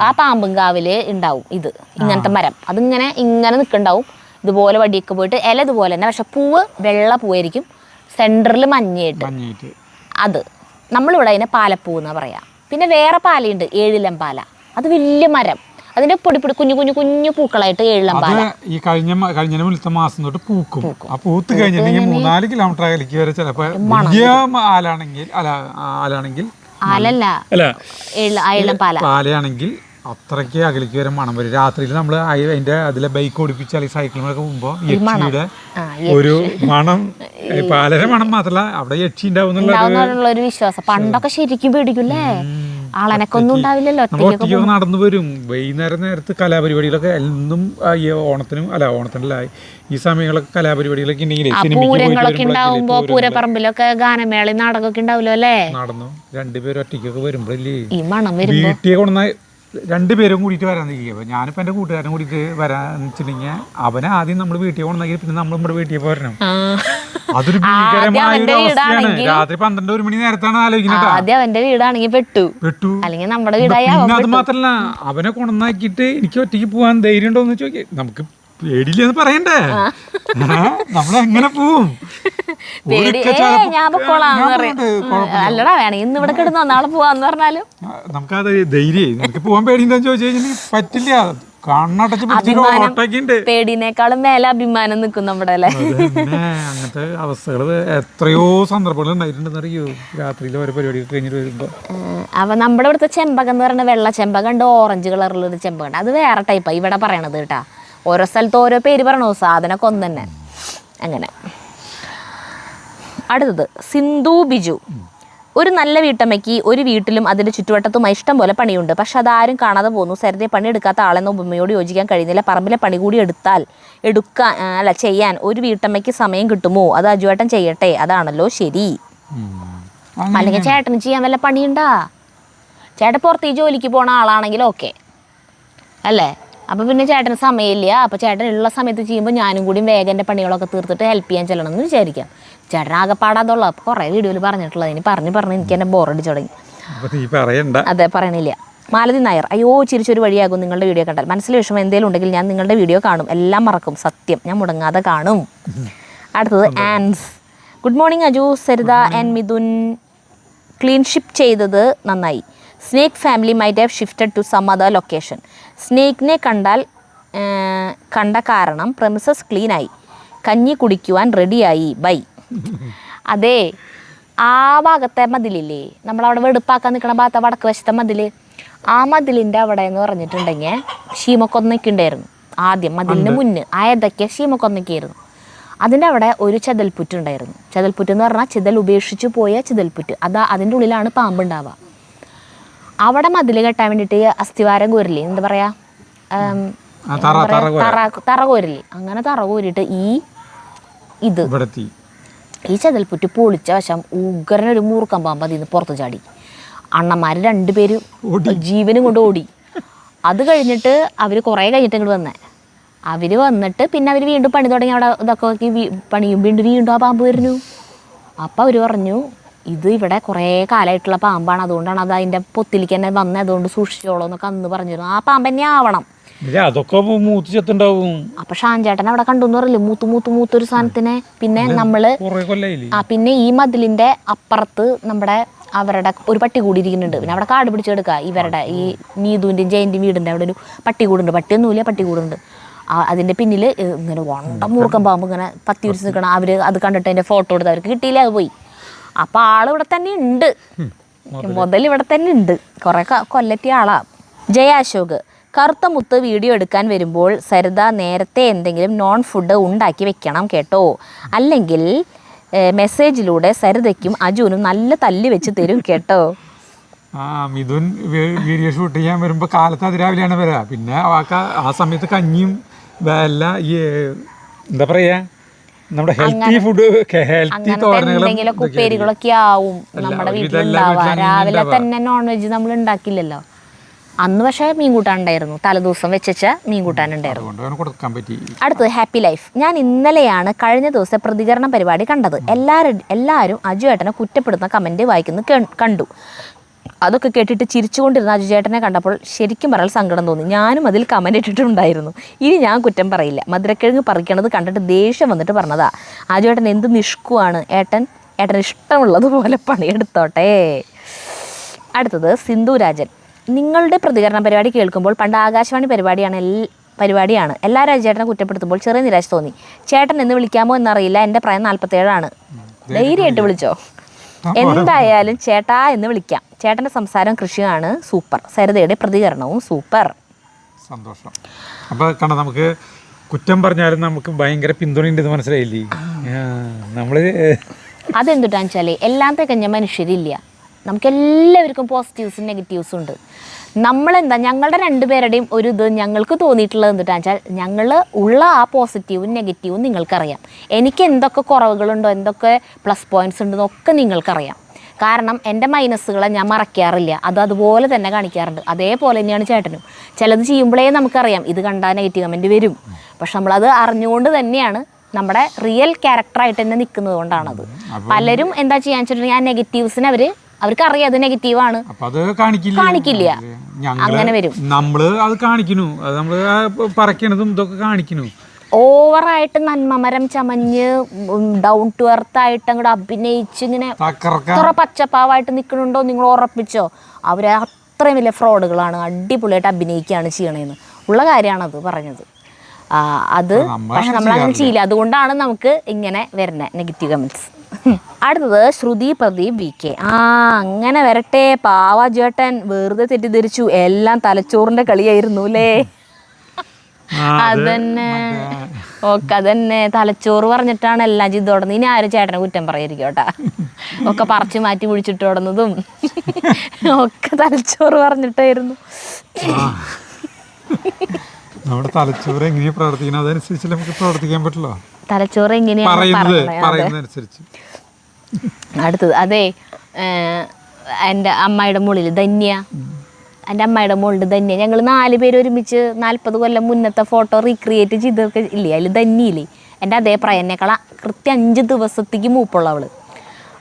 ആ പാമ്പുംകാവിൽ ഉണ്ടാവും ഇത്, ഇങ്ങനത്തെ മരം. അതിങ്ങനെ നിൽക്കുന്നുണ്ടാവും, ഇതുപോലെ വടിയൊക്കെ പോയിട്ട് ഇല ഇതുപോലെ തന്നെ. പക്ഷെ പൂവ് വെള്ള പൂവായിരിക്കും, സെൻറ്ററിൽ മഞ്ഞയായിട്ട്. അത് നമ്മളിവിടെ അതിനെ പാലപ്പൂ എന്നാണ് പറയാം. പിന്നെ വേറെ പാലയുണ്ട്, 7 പാല. അത് വലിയ മരം, അതിന്റെ പൊടി കുഞ്ഞു കുഞ്ഞു കുഞ്ഞു പൂക്കളായിട്ട് 7 പാല. ഈ കഴിഞ്ഞ വെളുത്ത മാസം തൊട്ട് പൂക്കും. ആ പൂത്ത് കഴിഞ്ഞിട്ടുണ്ടെങ്കിൽ 3-4 കിലോമീറ്റർ അകലേക്ക് വരെ ചിലപ്പോ വലിയ പാലയാണെങ്കിൽ അത്രയ്ക്ക് അകലേക്ക് വരെ മണം വരും. രാത്രിയിൽ നമ്മൾ അതിന്റെ അതിലെ ബൈക്ക് ഓടിപ്പിച്ച് അല്ലെങ്കിൽ സൈക്കിളിലൊക്കെ പോകുമ്പോ യക്ഷിയുടെ ഒരു മണം, പാലര മണം മാത്രല്ല അവിടെ യക്ഷി ഉണ്ടാവുന്നുള്ള ഒരു വിശ്വാസം. പണ്ടൊക്കെ ശരിക്കും പേടിക്കൂല്ലേ, ആളനക്കൊന്നും ഉണ്ടാവില്ലല്ലോ, ഒറ്റയ്ക്ക് നടന്നു വരും. വൈകുന്നേരം നേരത്ത് കലാപരിപാടികളൊക്കെ എന്നും ഓണത്തിനല്ല ഈ സമയങ്ങളൊക്കെ കലാപരിപാടികളൊക്കെ പൂരങ്ങളൊക്കെ ഉണ്ടാവുമ്പോ പൂരപ്പറമ്പിലൊക്കെ ഗാനമേള നാടകമൊക്കെ ഉണ്ടാവില്ലോ അല്ലേ. നടന്നു 2 പേരും ഒറ്റയ്ക്കൊക്കെ വരുമ്പോഴല്ലേ ഈ മണം വരുമ്പോ വീട്ടിൽ കൊണ്ടുവന്ന 2 പേരും കൂടിയിട്ട് വരാൻ നിൽക്കുക. ഞാനിപ്പോൾ എൻ്റെ കൂട്ടുകാരനും കൂടിയിട്ട് വരാന്ന് വെച്ചിട്ടുണ്ടെങ്കിൽ അവനെ ആദ്യം നമ്മൾ വീട്ടിൽ കൊണ്ടുവന്നെങ്കിൽ പിന്നെ നമ്മൾ നമ്മുടെ വീട്ടിൽ പോരണം. അതൊരു ഭീകരമായ ഒരു അവസ്ഥയാണ്. രാത്രി 12-1 മണി നേരത്താണ് ആലോചിക്കുന്നത്. ആദ്യം അവന്റെ വീടാണെങ്കിൽ പെട്ടു, അല്ലെങ്കിൽ നമ്മുടെ വീടായി. പിന്നെ അത് മാത്രല്ല, അവനെ കൊണ്ടുവന്നാക്കിയിട്ട് എനിക്ക് ഒറ്റയ്ക്ക് പോകാൻ ധൈര്യം ഉണ്ടോ എന്ന് ചോദിക്കാം. നമുക്ക് പേടിയില്ലെന്ന് പറയണ്ടേ, നമ്മളെങ്ങനെ പോവും? അല്ലടാ വേണമെങ്കിൽ ഇന്ന് ഇവിടെ കിടന്നോ നാളെ പോവാന്ന് പറഞ്ഞാലും നമുക്കത് ധൈര്യം. നമുക്ക് പോകാൻ പേടിയെന്താന്ന് ചോദിച്ചു കഴിഞ്ഞാൽ പറ്റില്ല. പേടിനേക്കാളും മേലെ അഭിമാനം നിൽക്കും നമ്മുടെ അല്ലേ. അങ്ങനത്തെ അവസ്ഥകൾ എത്രയോ സന്ദർഭങ്ങൾ ഉണ്ടായിട്ടുണ്ടെന്ന് അറിയോ, രാത്രിയിൽ ഓരോ പരിപാടി കഴിഞ്ഞിട്ട് വരുമ്പോ. അപ്പൊ നമ്മുടെ ഇവിടുത്തെ ചെമ്പകം എന്ന് പറയുന്നത് വെള്ള ചെമ്പകം ഉണ്ട്, ഓറഞ്ച് കളറിലൊരു ചെമ്പകം ഉണ്ട്. അത് വേറെ ടൈപ്പാണ് ഇവിടെ പറയണത് കേട്ടാ. ഓരോ സ്ഥലത്ത് ഓരോ പേര് പറയണോ, സാധനമൊക്കെ ഒന്ന് തന്നെ. അങ്ങനെ. അടുത്തത് സിന്ധു ബിജു. ഒരു നല്ല വീട്ടമ്മയ്ക്ക് ഒരു വീട്ടിലും അതിൻ്റെ ചുറ്റുവട്ടത്തുമായി ഇഷ്ടം പോലെ പണിയുണ്ട്, പക്ഷെ അതാരും കാണാതെ പോകുന്നു. സരിതയെ പണിയെടുക്കാത്ത ആളെന്ന ഉപമയോട് യോജിക്കാൻ കഴിയുന്നില്ല. പറമ്പിലെ പണി കൂടി ചെയ്യാൻ ഒരു വീട്ടമ്മയ്ക്ക് സമയം കിട്ടുമോ? അത് അജുവേട്ടൻ ചെയ്യട്ടെ, അതാണല്ലോ ശരി. അല്ലെങ്കിൽ ചേട്ടന് ചെയ്യാൻ വല്ല പണിയുണ്ടാ? ചേട്ടൻ പുറത്ത് ജോലിക്ക് പോണ ആളാണെങ്കിൽ ഓക്കെ അല്ലേ, അപ്പോൾ പിന്നെ ചേട്ടന് സമയമില്ല. അപ്പോൾ ചേട്ടൻ ഉള്ള സമയത്ത് ചെയ്യുമ്പോൾ ഞാനും കൂടി വേഗം എൻ്റെ പണികളൊക്കെ തീർത്തിട്ട് ഹെൽപ്പ് ചെയ്യാൻ ചെല്ലണം എന്ന് വിചാരിക്കാം. ചേട്ടൻ ആകെപ്പാടാതുള്ള അപ്പോൾ കുറേ വീഡിയോയിൽ പറഞ്ഞിട്ടുള്ളത്, ഇനി പറഞ്ഞ് എനിക്ക് എന്നെ ബോറടിച്ചു തുടങ്ങി. അതെ, പറയണില്ല. മാലതി നായർ, അയ്യോ ചിരിച്ചൊരു വഴിയാകും നിങ്ങളുടെ വീഡിയോ കണ്ടാൽ. മനസ്സിൽ വിഷമം എന്തെങ്കിലും ഉണ്ടെങ്കിൽ ഞാൻ നിങ്ങളുടെ വീഡിയോ കാണും, എല്ലാം മറക്കും, സത്യം, ഞാൻ മുടങ്ങാതെ കാണും. അടുത്തത് ആൻസ്. Good morning Aju, Sarita and Mithun. Clean ship ചെയ്തത് നന്നായി. Snake family might have shifted to some other location. സ്നേക്കിനെ കണ്ട കാരണം പ്രമിസസ് ക്ലീനായി, കഞ്ഞി കുടിക്കുവാൻ റെഡിയായി. ബൈ. അതെ, ആ ഭാഗത്തെ മതിലില്ലേ, നമ്മളവിടെ വെടുപ്പാക്കാൻ നിൽക്കണ ഭാഗത്തെ വടക്ക് വശത്തെ മതിൽ, ആ മതിലിൻ്റെ അവിടെ എന്ന് പറഞ്ഞിട്ടുണ്ടെങ്കിൽ ശീമക്കൊന്നൊക്കെ ഉണ്ടായിരുന്നു. ആദ്യം മതിലിന് മുന്നേ ആയതൊക്കെ ശീമക്കൊന്നൊക്കെയായിരുന്നു. അതിൻ്റെ അവിടെ ഒരു ചെതൽപ്പുറ്റുണ്ടായിരുന്നു. ചെതൽപ്പുറ്റ് എന്ന് പറഞ്ഞാൽ ചിതൽ ഉപേക്ഷിച്ച് പോയ ചിതൽപ്പുറ്റ്. അതിൻ്റെ ഉള്ളിലാണ് പാമ്പുണ്ടാവുക. അവിടെ മതിൽ കെട്ടാൻ വേണ്ടിയിട്ട് അസ്ഥിവാരം കോരില്ലേ, എന്താ പറയുക, തറ കോരില്ലേ, അങ്ങനെ തറ കോരിയിട്ട് ഈ ചെതൽപ്പുറ്റ് പൊളിച്ച വശം ഉഗ്രനൊരു മൂർക്കം പാമ്പ് അതിൽ നിന്ന് പുറത്ത് ചാടി. അണ്ണന്മാർ 2 പേര് ജീവനും കൊണ്ട് ഓടി. അത് കഴിഞ്ഞിട്ട് അവർ കുറേ കഴിഞ്ഞിട്ട് ഇങ്ങോട്ട് വന്നിട്ട് പിന്നെ അവർ വീണ്ടും പണി തുടങ്ങി. അവിടെ ഇതൊക്കെ പണിയും വീണ്ടും ആ പാമ്പ് വരുന്നു. അപ്പം അവർ പറഞ്ഞു, ഇത് ഇവിടെ കുറേ കാലമായിട്ടുള്ള പാമ്പാണ്, അതുകൊണ്ടാണ് അത് അതിൻ്റെ പൊത്തിലേക്ക് തന്നെ വന്നത്, അതുകൊണ്ട് സൂക്ഷിച്ചോളൂ എന്നൊക്കെ അന്ന് പറഞ്ഞിരുന്നു. ആ പാമ്പ് തന്നെ ആവണം. അപ്പൊ ഷാൻചേട്ടൻ അവിടെ കണ്ടു പറയില്ല, മൂത്തൊരു സാധനത്തിനെ. പിന്നെ നമ്മള് പിന്നെ ഈ മതിലിന്റെ അപ്പുറത്ത് അവരുടെ ഒരു പട്ടി കൂടി ഇരിക്കുന്നുണ്ട്. പിന്നെ അവിടെ കാട് പിടിച്ചെടുക്കുക. ഇവരുടെ ഈ നീതുവിൻ്റെയും ജയന്റെയും വീടിൻ്റെ അവിടെ ഒരു പട്ടി കൂടുണ്ട്. പട്ടിയൊന്നുമില്ല, പട്ടി കൂടുണ്ട്. അതിൻ്റെ പിന്നിൽ ഇങ്ങനെ വണ്ട മൂർക്കം പാമ്പ് ഇങ്ങനെ പത്തി വിരിച്ച് നിൽക്കണം. അവർ അത് കണ്ടിട്ട് അതിൻ്റെ ഫോട്ടോ എടുത്ത് അവർക്ക് കിട്ടിയില്ല, അത് പോയി. അപ്പോൾ ആളിവിടെ തന്നെ ഉണ്ട്, മുതൽ ഇവിടെ തന്നെ ഉണ്ട്, കുറേ കൊല്ലറ്റിയ ആളാ. ജയ അശോക്, കറുത്ത മുത്ത് വീഡിയോ എടുക്കാൻ വരുമ്പോൾ സരിത നേരത്തെ എന്തെങ്കിലും നോൺ ഫുഡ് ഉണ്ടാക്കി വെക്കണം കേട്ടോ, അല്ലെങ്കിൽ മെസ്സേജിലൂടെ സരിതയ്ക്കും അജുവിനും നല്ല തല്ലി വെച്ച് തരും കേട്ടോ. മിഥുൻ വീഡിയോ ഷൂട്ട് ചെയ്യാൻ വരുമ്പോൾ കാലത്ത് അതിരാവിലെയാണ് വരിക. പിന്നെ ആ സമയത്ത് കഞ്ഞിയും എല്ലാ ഈ എന്താ പറയുക നമ്മുടെ ഹെൽത്തി ഫുഡ്, ഹെൽത്തി എന്തെങ്കിലുമൊക്കെ ഉപ്പേരികളൊക്കെ ആവും നമ്മുടെ വീട്ടിലുണ്ടാവുക. രാവിലെ തന്നെ നോൺ വെജ് നമ്മൾ ഉണ്ടാക്കില്ലല്ലോ. അന്ന് പക്ഷേ മീൻ കൂട്ടാനുണ്ടായിരുന്നു, തലേദിവസം വെച്ച മീൻ കൂട്ടാനുണ്ടായിരുന്നു. അടുത്തത് ഹാപ്പി ലൈഫ്. ഞാൻ ഇന്നലെയാണ് കഴിഞ്ഞ ദിവസം പ്രതികരണ പരിപാടി കണ്ടത്. എല്ലാവരും അജു ഏട്ടനെ കുറ്റപ്പെടുത്തുന്ന കമൻറ്റ് വായിക്കുന്നത് കണ്ടു. അതൊക്കെ കേട്ടിട്ട് ചിരിച്ചുകൊണ്ടിരുന്ന അജു ചേട്ടനെ കണ്ടപ്പോൾ ശരിക്കും പറയാൻ സങ്കടം തോന്നി. ഞാനും അതിൽ കമൻറ്റ് ഇട്ടിട്ടുണ്ടായിരുന്നു. ഇനി ഞാൻ കുറ്റം പറയില്ല. മധുരക്കിഴങ്ങ് പറിക്കണത് കണ്ടിട്ട് ദേഷ്യം വന്നിട്ട് പറഞ്ഞതാ. അജു ഏട്ടൻ എന്ത് നിഷ്കുവാണ്, ഏട്ടന് ഇഷ്ടമുള്ളതുപോലെ പണിയെടുത്തോട്ടെ. അടുത്തത് സിന്ധു രാജൻ. നിങ്ങളുടെ പ്രതികരണ പരിപാടി കേൾക്കുമ്പോൾ പണ്ട് ആകാശവാണി പരിപാടിയാണ് എല്ലാവരും അജുചേട്ടനെ കുറ്റപ്പെടുത്തുമ്പോൾ ചെറിയ നിരാശ തോന്നി. ചേട്ടൻ എന്ന് വിളിക്കാമോ എന്നറിയില്ല, എൻ്റെ പ്രായം 47 ധൈര്യമായിട്ട് വിളിച്ചോ. എന്തായാലും ചേട്ടാ എന്ന് വിളിക്കാം. ചേട്ടൻ്റെ സംസാരം കൃഷിയാണ് സൂപ്പർ, സരിതയുടെ പ്രതികരണവും സൂപ്പർ. സന്തോഷം. അപ്പോൾ കണ്ട നമുക്ക് കുറ്റം പറഞ്ഞാലും നമുക്ക് ഭയങ്കര പിന്തുണയുണ്ടെന്ന് മനസ്സിലായില്ലേ. അതെന്തുട്ടാന്ന് വെച്ചാൽ എല്ലാം തികഞ്ഞ മനുഷ്യരില്ല. നമുക്കെല്ലാവർക്കും പോസിറ്റീവ്സും നെഗറ്റീവ്സും ഉണ്ട്. നമ്മളെന്താ ഞങ്ങളുടെ രണ്ടുപേരുടെയും ഒരു ഇത് ഞങ്ങൾക്ക് തോന്നിയിട്ടുള്ളത് എന്തിട്ടാന്ന് വെച്ചാൽ ഞങ്ങൾ ഉള്ള ആ പോസിറ്റീവും നെഗറ്റീവും നിങ്ങൾക്കറിയാം. എനിക്ക് എന്തൊക്കെ കുറവുകളുണ്ടോ, എന്തൊക്കെ പ്ലസ് പോയിൻറ്റ്സ് ഉണ്ടെന്നൊക്കെ നിങ്ങൾക്കറിയാം. കാരണം എൻ്റെ മൈനസുകളെ ഞാൻ മറക്കാറില്ല, അതുപോലെ തന്നെ കാണിക്കാറുണ്ട്. അതേപോലെ തന്നെയാണ് ചേട്ടനും. ചിലത് ചെയ്യുമ്പോഴേ നമുക്കറിയാം ഇത് കണ്ടാൽ നെഗറ്റീവ് കമൻറ്റ് വരും. പക്ഷെ നമ്മളത് അറിഞ്ഞുകൊണ്ട് തന്നെയാണ് നമ്മുടെ റിയൽ ക്യാരക്ടറായിട്ട് തന്നെ നിൽക്കുന്നത് കൊണ്ടാണത്. പലരും എന്താ ചെയ്യാന്ന് വെച്ചിട്ടുണ്ടെങ്കിൽ ആ നെഗറ്റീവ്സിന് അവർക്ക് അറിയാം അത് നെഗറ്റീവാണ്, കാണിക്കില്ല, അങ്ങനെ വരും. നമ്മള് അത് കാണിക്കുന്നു, അത് നമ്മള് പറയണതും ഇതൊക്കെ കാണിക്കുന്നു. ഓവറായിട്ട് നന്മമരം ചമഞ്ഞ് ഡൗൺ ടു എർത്ത് ആയിട്ട് അങ്ങോട്ട് അഭിനയിച്ച് ഇങ്ങനെ അത്ര പച്ചപ്പാവായിട്ട് നിൽക്കണുണ്ടോ നിങ്ങൾ ഉറപ്പിച്ചോ. അവരെ അത്രയും വലിയ ഫ്രോഡുകളാണ്, അടിപൊളിയായിട്ട് അഭിനയിക്കുകയാണ് ചെയ്യണേന്ന് ഉള്ള കാര്യമാണത് പറഞ്ഞത്. അത് പക്ഷെ നമ്മളങ്ങനെ ചെയ്യില്ല, അതുകൊണ്ടാണ് നമുക്ക് ഇങ്ങനെ വരുന്നത് നെഗറ്റീവ് കമൻറ്റ്സ്. അടുത്തത് ശ്രുതി പ്രദീപ് VK. അങ്ങനെ വരട്ടെ, പാവ ചേട്ടൻ വെറുതെ തെറ്റിദ്ധരിച്ചു, എല്ലാം തലച്ചോറിന്റെ കളിയായിരുന്നു അല്ലേ. അതന്നെ അതന്നെ തലച്ചോറ് പറഞ്ഞിട്ടാണ് എല്ലാം ചെയ്ത് തുടങ്ങുന്നത്. ഇനി ആരും ചേട്ടനെ കുറ്റം പറയായിരിക്കും കേട്ടാ. ഒക്കെ പറിച്ചു മാറ്റി പിടിച്ചിട്ട് തുടങ്ങുന്നതും ഒക്കെ തലച്ചോറ് പറഞ്ഞിട്ടായിരുന്നു. നമ്മുടെ തലച്ചോറ് എങ്ങനെയാ പ്രവർത്തിക്കുന്നത് അതനുസരിച്ച് നമുക്ക് പ്രവർത്തിക്കാൻ പറ്റുള്ളൂ. തലച്ചോറ് എങ്ങനെയാണ്. അടുത്തത് അതെ, എൻ്റെ അമ്മയുടെ മുകളിൽ ധന്യ, എൻ്റെ അമ്മയുടെ മുകളിൽ ധന്യ, ഞങ്ങൾ 4 പേര് ഒരുമിച്ച് 40 കൊല്ലം മുന്നത്തെ ഫോട്ടോ റീക്രിയേറ്റ് ചെയ്തൊക്കെ ഇല്ലേ, അതിൽ ധന്യയില്ലേ എൻ്റെ അതേ പ്രായനേക്കാൾ കൃത്യം 5 ദിവസത്തേക്ക് മൂപ്പുള്ള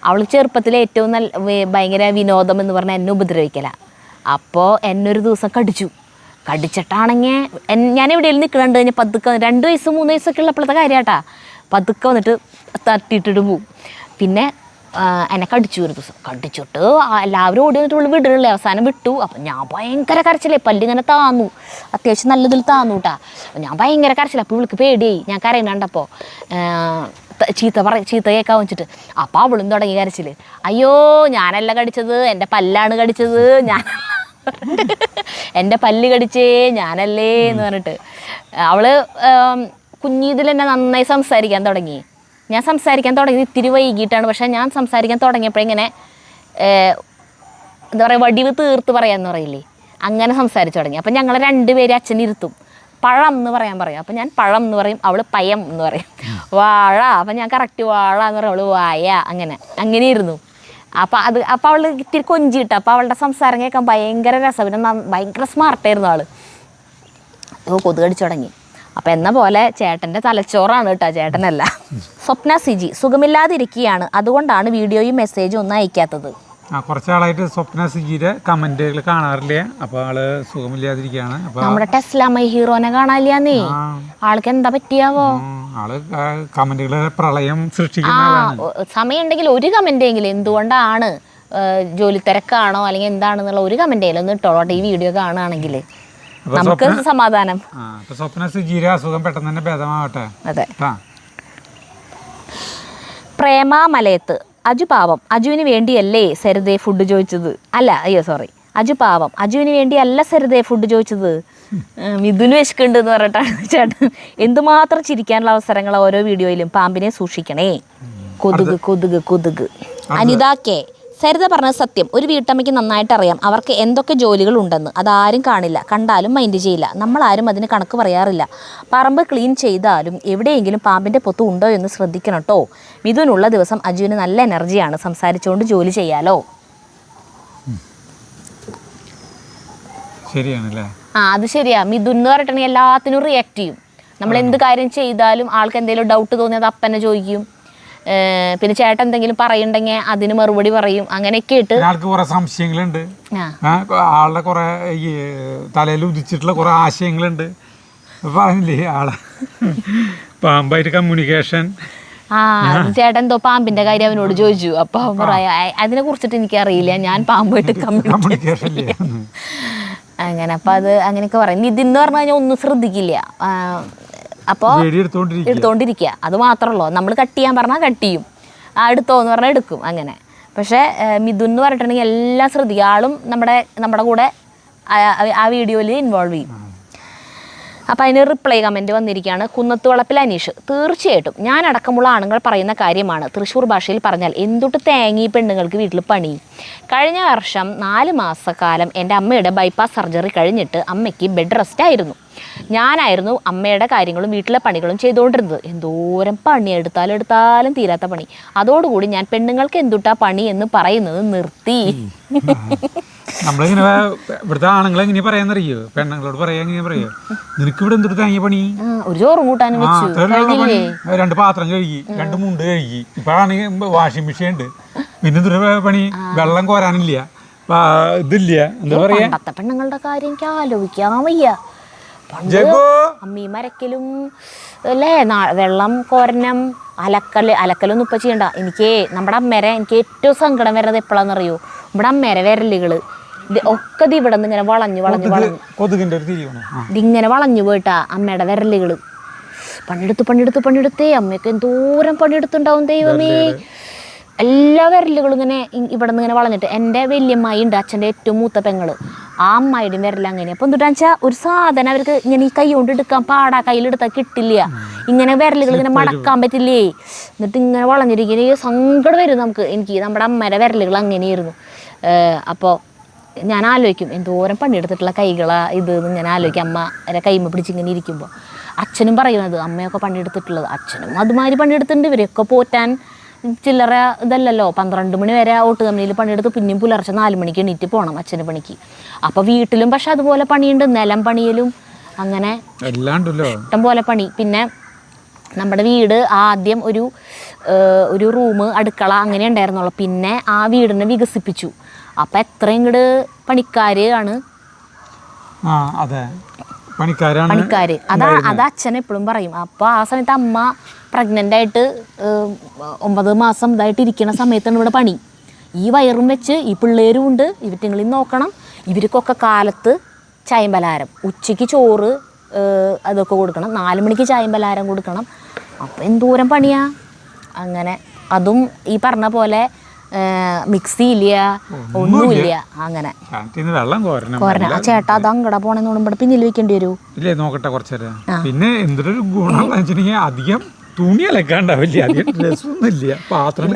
അവൾ ചെറുപ്പത്തിൽ ഏറ്റവും ഭയങ്കര വിനോദം എന്ന് പറഞ്ഞാൽ എന്നെ ഉപദ്രവിക്കല. അപ്പോൾ എന്നൊരു ദിവസം കടിച്ചിട്ടാണെങ്കിൽ ഞാൻ എവിടെയെങ്കിലും നിൽക്കണുണ്ട് കഴിഞ്ഞാൽ പതുക്കെ 2 വയസ്സ് 3 വയസ്സൊക്കെ ഉള്ളപ്പോഴത്തെ കാര്യമാട്ടാ, പതുക്കെ വന്നിട്ട് തട്ടിയിട്ടിട്ട് പോവും. പിന്നെ എന്നെ കടിച്ചു ഒരു ദിവസം, കടിച്ചിട്ട് എല്ലാവരും ഓടി വന്നിട്ട് ഉള്ളിൽ വിടണില്ലേ, അവസാനം വിട്ടു. അപ്പം ഞാൻ ഭയങ്കര കരച്ചില്ലേ, പല്ലിങ്ങനെ താന്നു, അത്യാവശ്യം നല്ലതിൽ താന്നു കേട്ടാ. ഞാൻ ഭയങ്കര കരച്ചില്ല. അപ്പോൾ ഇവൾക്ക് പേടിയായി, ഞാൻ കരയുന്നുണ്ടപ്പോൾ ചീത്ത കേൾക്കാൻ വെച്ചിട്ട്. അപ്പോൾ അവളും തുടങ്ങി കരച്ചിൽ, അയ്യോ ഞാനല്ല കടിച്ചത്, എൻ്റെ പല്ലാണ് കടിച്ചത്, എൻ്റെ പല്ല് കടിച്ചേ ഞാനല്ലേ എന്ന് പറഞ്ഞിട്ട്. അവള് കുഞ്ഞീതിൽ എന്നെ നന്നായി സംസാരിക്കാൻ തുടങ്ങി. ഞാൻ സംസാരിക്കാൻ തുടങ്ങി ഇത്തിരി വൈകിട്ടാണ്, പക്ഷെ ഞാൻ സംസാരിക്കാൻ തുടങ്ങിയപ്പോഴിങ്ങനെ എന്താ പറയുക വടിവ് തീർത്ത് പറയാമെന്ന് പറയില്ലേ, അങ്ങനെ സംസാരിച്ചു തുടങ്ങി. അപ്പം ഞങ്ങൾ 2 പേര് അച്ഛനിരുത്തും, പഴം എന്ന് പറയും. അപ്പം ഞാൻ പഴം എന്ന് പറയും, അവൾ പയം എന്ന് പറയും. വാഴ, അപ്പം ഞാൻ കറക്റ്റ് വാഴ എന്ന് പറയും, അവൾ വായ, അങ്ങനെ ഇരുന്നു. അപ്പോൾ അവൾ ഇത്തിരി കൊഞ്ചിട്ട്, അപ്പോൾ അവളുടെ സംസാരം കേൾക്കാൻ ഭയങ്കര രസം. പിന്നെ ഭയങ്കര സ്മാർട്ടായിരുന്നു ആൾ. കൊതുകടിച്ചു തുടങ്ങി. അപ്പം എന്ന പോലെ ചേട്ടൻ്റെ തലച്ചോറാണ് കേട്ടോ, ചേട്ടനല്ല. സ്വപ്ന സിജി, സുഖമില്ലാതിരിക്കുകയാണ്, അതുകൊണ്ടാണ് വീഡിയോയും മെസ്സേജും ഒന്നും അയക്കാത്തത്. കുറച്ച് ആളായിട്ട് സ്വപ്ന സിജിയുടെ കമന്റുകൾ കാണാറില്ല. അപ്പോൾ ആള് സുഖമില്ലാതിരിക്കുകയാണ്. നമ്മുടെ ടെസ്ല മൈ ഹീറോനെ കാണാനില്ലാന്നേ, ആൾക്ക് എന്താ പറ്റിയാവോ. ആള് കമന്റുകളെ പ്രളയം സൃഷ്ടിക്കുന്ന സമയം ഉണ്ടെങ്കിൽ ഒരു കമന്റെങ്കിലും എന്തുകൊണ്ടാണ്, ജോലി തിരക്കാണോ അല്ലെങ്കിൽ എന്താണെന്നുള്ള ഒരു കമന്റെങ്കിലും ഒന്ന് ഇട്ടോളട്ടെ ഈ വീഡിയോ കാണുകയാണെങ്കിൽ നമുക്ക് സമാധാനം. സ്വപ്ന സിജിയുടെ അസുഖം പെട്ടെന്ന് തന്നെ ഭേദമാവട്ടെ. അതെ. പ്രേമ മലയത്ത്, അജു പാവം, അജുവിന് വേണ്ടിയല്ലേ സരിതേ ഫുഡ് ചോദിച്ചത്? അല്ല, അയ്യോ സോറി, അജു പാവം, അജുവിന് വേണ്ടിയല്ല സരിതേ ഫുഡ് ചോദിച്ചത്. മിഥുന് വിശക്കുണ്ട് എന്ന് പറഞ്ഞിട്ടാണ് ചേട്ടൻ. എന്തുമാത്രം ചിരിക്കാനുള്ള അവസരങ്ങൾ ഓരോ വീഡിയോയിലും. പാമ്പിനെ സൂക്ഷിക്കണേ. കൊതുക് കൊതുക് കൊതുക്. അനിതാക്കേ, സരിത പറഞ്ഞത് സത്യം. ഒരു വീട്ടമ്മയ്ക്ക് നന്നായിട്ട് അറിയാം അവർക്ക് എന്തൊക്കെ ജോലികൾ ഉണ്ടെന്ന്. അതാരും കാണില്ല, കണ്ടാലും മൈൻഡ് ചെയ്യില്ല. നമ്മളാരും അതിന് കണക്ക് പറയാറില്ല. പറമ്പ് ക്ലീൻ ചെയ്താലും എവിടെയെങ്കിലും പാമ്പിൻ്റെ പൊത്ത് ഉണ്ടോ എന്ന് ശ്രദ്ധിക്കണം കേട്ടോ. മിഥുനുള്ള ദിവസം അജുവിന് നല്ല എനർജിയാണ്, സംസാരിച്ചുകൊണ്ട് ജോലി ചെയ്യാലോ. ശരിയാണല്ലേ? അത് ശരിയാ. മിഥുൻ എന്ന് പറഞ്ഞിട്ടുണ്ടെങ്കിൽ എല്ലാത്തിനും റിയാക്ട് ചെയ്യും. നമ്മൾ എന്ത് കാര്യം ചെയ്താലും ആൾക്ക് എന്തെങ്കിലും ഡൗട്ട് തോന്നിയത് അപ്പനെ ചോദിക്കും. പിന്നെ ചേട്ടൻ എന്തെങ്കിലും പറയുണ്ടെങ്കിൽ അതിന് മറുപടി പറയും. അങ്ങനെയൊക്കെ ഇട്ട് ആൾക്ക് കുറെ സംശയങ്ങളുണ്ട്, ആളുടെ കുറെ ഈ തലയിൽ ഉദിച്ചിട്ടുള്ള കുറെ ആശയങ്ങളുണ്ട്. പറഞ്ഞില്ലേ ആളെ പാമ്പായിട്ട് കമ്മ്യൂണിക്കേഷൻ. ചേട്ടൻ എന്തോ പാമ്പിന്റെ കാര്യം അവനോട് ചോദിച്ചു. അപ്പൊ അവൻ പറയാ അതിനെ കുറിച്ചിട്ട് എനിക്കറിയില്ല, ഞാൻ പാമ്പായിട്ട് കമ്മ്യൂണിക്കേഷൻ അങ്ങനെ. അപ്പൊ അത് അങ്ങനെയൊക്കെ പറയും. ഇതെന്ന് പറഞ്ഞു കഴിഞ്ഞാൽ ഒന്നും ശ്രദ്ധിക്കില്ല. അപ്പോൾ എടുത്തോണ്ടിരിക്കുക, അത് മാത്രമല്ലോ. നമ്മൾ കട്ട് ചെയ്യാൻ പറഞ്ഞാൽ കട്ട് ചെയ്യും, എടുത്തോന്ന് പറഞ്ഞാൽ എടുക്കും, അങ്ങനെ. പക്ഷേ മിഥുൻ എന്ന് പറഞ്ഞിട്ടുണ്ടെങ്കിൽ എല്ലാം ശ്രദ്ധിക്കുക. ആളും നമ്മുടെ കൂടെ ആ വീഡിയോയിൽ ഇൻവോൾവ് ചെയ്യും. അപ്പോൾ അതിന് റിപ്ലൈ കമൻറ്റ് വന്നിരിക്കുകയാണ്. കുന്നത്തുവളപ്പിൽ അനീഷ്, തീർച്ചയായിട്ടും ഞാൻ അടക്കമുള്ള ആണുങ്ങൾ പറയുന്ന കാര്യമാണ്. തൃശ്ശൂർ ഭാഷയിൽ പറഞ്ഞാൽ എന്തൊട്ട് തേങ്ങി പെണ്ണുങ്ങൾക്ക് വീട്ടിൽ പണി. കഴിഞ്ഞ വർഷം 4 മാസക്കാലം എൻ്റെ അമ്മയുടെ ബൈപ്പാസ് സർജറി കഴിഞ്ഞിട്ട് അമ്മയ്ക്ക് ബെഡ് റെസ്റ്റ് ആയിരുന്നു. ഞാനായിരുന്നു അമ്മയുടെ കാര്യങ്ങളും വീട്ടിലെ പണികളും ചെയ്തുകൊണ്ടിരുന്നത്. എന്തോരം പണി എടുത്താലും തീരാത്ത പണി. അതോടുകൂടി ഞാൻ പെണ്ണുങ്ങൾക്ക് എന്തുട്ടാ പണി എന്ന് പറയുന്നത് നിർത്തി. നമ്മളിങ്ങനെ ഇവിടുത്തെ ആണുങ്ങൾ എങ്ങനെ പറയാന്നറിയോ? പെണ്ണുങ്ങളോട് പറയാ എങ്ങനെ പറയോ? നിനക്ക് ഇവിടെ എന്തൊരു താങ്ങിയ പണി? ഒരു ചോറും കൂട്ടാനും വെച്ചു, 2 പാത്രം കഴുകി, 2 മുണ്ട് കഴുകി. ഇപ്പൊ ആണെങ്കിൽ വാഷിംഗ് മെഷീൻ ഉണ്ട്. പിന്നെ എന്തൊരു പണി? വെള്ളം കോരാനില്ല, ഇതില്ല. എന്താ പറയാ? പെണ്ണുങ്ങളുടെ കാര്യം എനിക്ക് ആലോചിക്കാൻ വയ്യ. അമ്മീ മരക്കലും അല്ലേ, വെള്ളം കോരണം, അലക്കലൊന്നും ഇപ്പം ചെയ്യണ്ട. എനിക്ക് നമ്മുടെ അമ്മേരെ എനിക്ക് ഏറ്റവും സങ്കടം വരുന്നത് എപ്പോഴാണെന്നറിയോ? നമ്മുടെ അമ്മേരെ വിരലുകൾ ഒക്കെ ഇവിടെ നിന്ന് ഇങ്ങനെ ഇതിങ്ങനെ വളഞ്ഞു പോയിട്ടാ അമ്മയുടെ വിരലുകൾ. പണിയെടുത്തേ അമ്മയൊക്കെ എന്തോരം പണിയെടുത്തുണ്ടാവും ദൈവമേ. എല്ലാ വിരലുകളും ഇങ്ങനെ ഇവിടെ നിന്ന് ഇങ്ങനെ വളഞ്ഞിട്ട്. എൻ്റെ വലിയമ്മായി ഉണ്ട്, അച്ഛൻ്റെ ഏറ്റവും മൂത്ത പെങ്ങള്. ആ അമ്മായിയുടെ വിരൽ അങ്ങനെ. അപ്പം എന്തുട്ടാന്ന് വെച്ചാൽ ഒരു സാധനം അവർക്ക് ഇങ്ങനെ ഈ കൈ കൊണ്ട് എടുക്കാൻ പാടാ, കയ്യിലെടുത്താൽ കിട്ടില്ല. ഇങ്ങനെ വിരലുകൾ ഇങ്ങനെ മടക്കാൻ പറ്റില്ലേ. എന്നിട്ട് ഇങ്ങനെ വളഞ്ഞിരിക്കുന്ന സങ്കടം വരും നമുക്ക്. എനിക്ക് നമ്മുടെ അമ്മയുടെ വിരലുകൾ അങ്ങനെയായിരുന്നു. അപ്പോൾ ഞാൻ ആലോചിക്കും എന്തോരം പണിയെടുത്തിട്ടുള്ള കൈകളാ ഇത് ഞാൻ ആലോചിക്കും. അമ്മ കൈമ പിടിച്ചിങ്ങനെ ഇരിക്കുമ്പോൾ അച്ഛനും പറയുന്നത് അമ്മയൊക്കെ പണിയെടുത്തിട്ടുള്ളത്. അച്ഛനും അതുമാതിരി പണിയെടുത്തിട്ടുണ്ട്. ഇവരെയൊക്കെ പോറ്റാൻ ചില്ലറ ഇതല്ലല്ലോ. 12 മണി വരെ ഓട്ട് കമ്പനിയിൽ പണിയെടുത്ത് പിന്നെയും പുലർച്ചെ 4 മണിക്ക് എണീറ്റ് പോകണം അച്ഛന് പണിക്ക്. അപ്പോൾ വീട്ടിലും പക്ഷെ അതുപോലെ പണിയുണ്ട്, നിലം പണിയലും അങ്ങനെ ഇഷ്ടം പോലെ പണി. പിന്നെ നമ്മുടെ വീട് ആദ്യം ഒരു റൂം, അടുക്കള അങ്ങനെ ഉണ്ടായിരുന്നുള്ളൂ. പിന്നെ ആ വീടിനെ വികസിപ്പിച്ചു. അപ്പം എത്ര ഇങ്ങോട്ട് പണിക്കാർ ആണ്. പണിക്കാർ അത് അച്ഛൻ എപ്പോഴും പറയും. അപ്പോൾ ആ സമയത്ത് അമ്മ പ്രഗ്നൻ്റ് ആയിട്ട് 9 മാസം ഇതായിട്ട് ഇരിക്കുന്ന സമയത്താണ് ഇവിടെ പണി. ഈ വയറും വെച്ച് ഈ പിള്ളേരും ഉണ്ട്, ഇവറ്റിങ്ങളിൽ നോക്കണം. ഇവർക്കൊക്കെ കാലത്ത് ചായം പലഹാരം, ഉച്ചയ്ക്ക് ചോറ് അതൊക്കെ കൊടുക്കണം, 4 മണിക്ക് ചായം പലഹാരം കൊടുക്കണം. അപ്പം എന്തോരം പണിയാ. അങ്ങനെ അതും ഈ പറഞ്ഞ പോലെ മിക്സി ഇല്ല, ഒന്നുമില്ല. അങ്ങനെ കോരണം. ആ ചേട്ടാ അത് അങ്ങടെ പോണെന്ന് പറയുമ്പോൾ പിന്നിൽ വെക്കേണ്ടി വരൂ. ഇല്ലേ നോക്കട്ടെ കുറച്ചേരം. പിന്നെ എന്തൊരു ഗുണം വെച്ചിട്ടുണ്ടെങ്കിൽ അധികം തുണി അലക്കാണ്ടാവില്ല, അധികം ഡ്രസ്സൊന്നുമില്ല. പാത്രം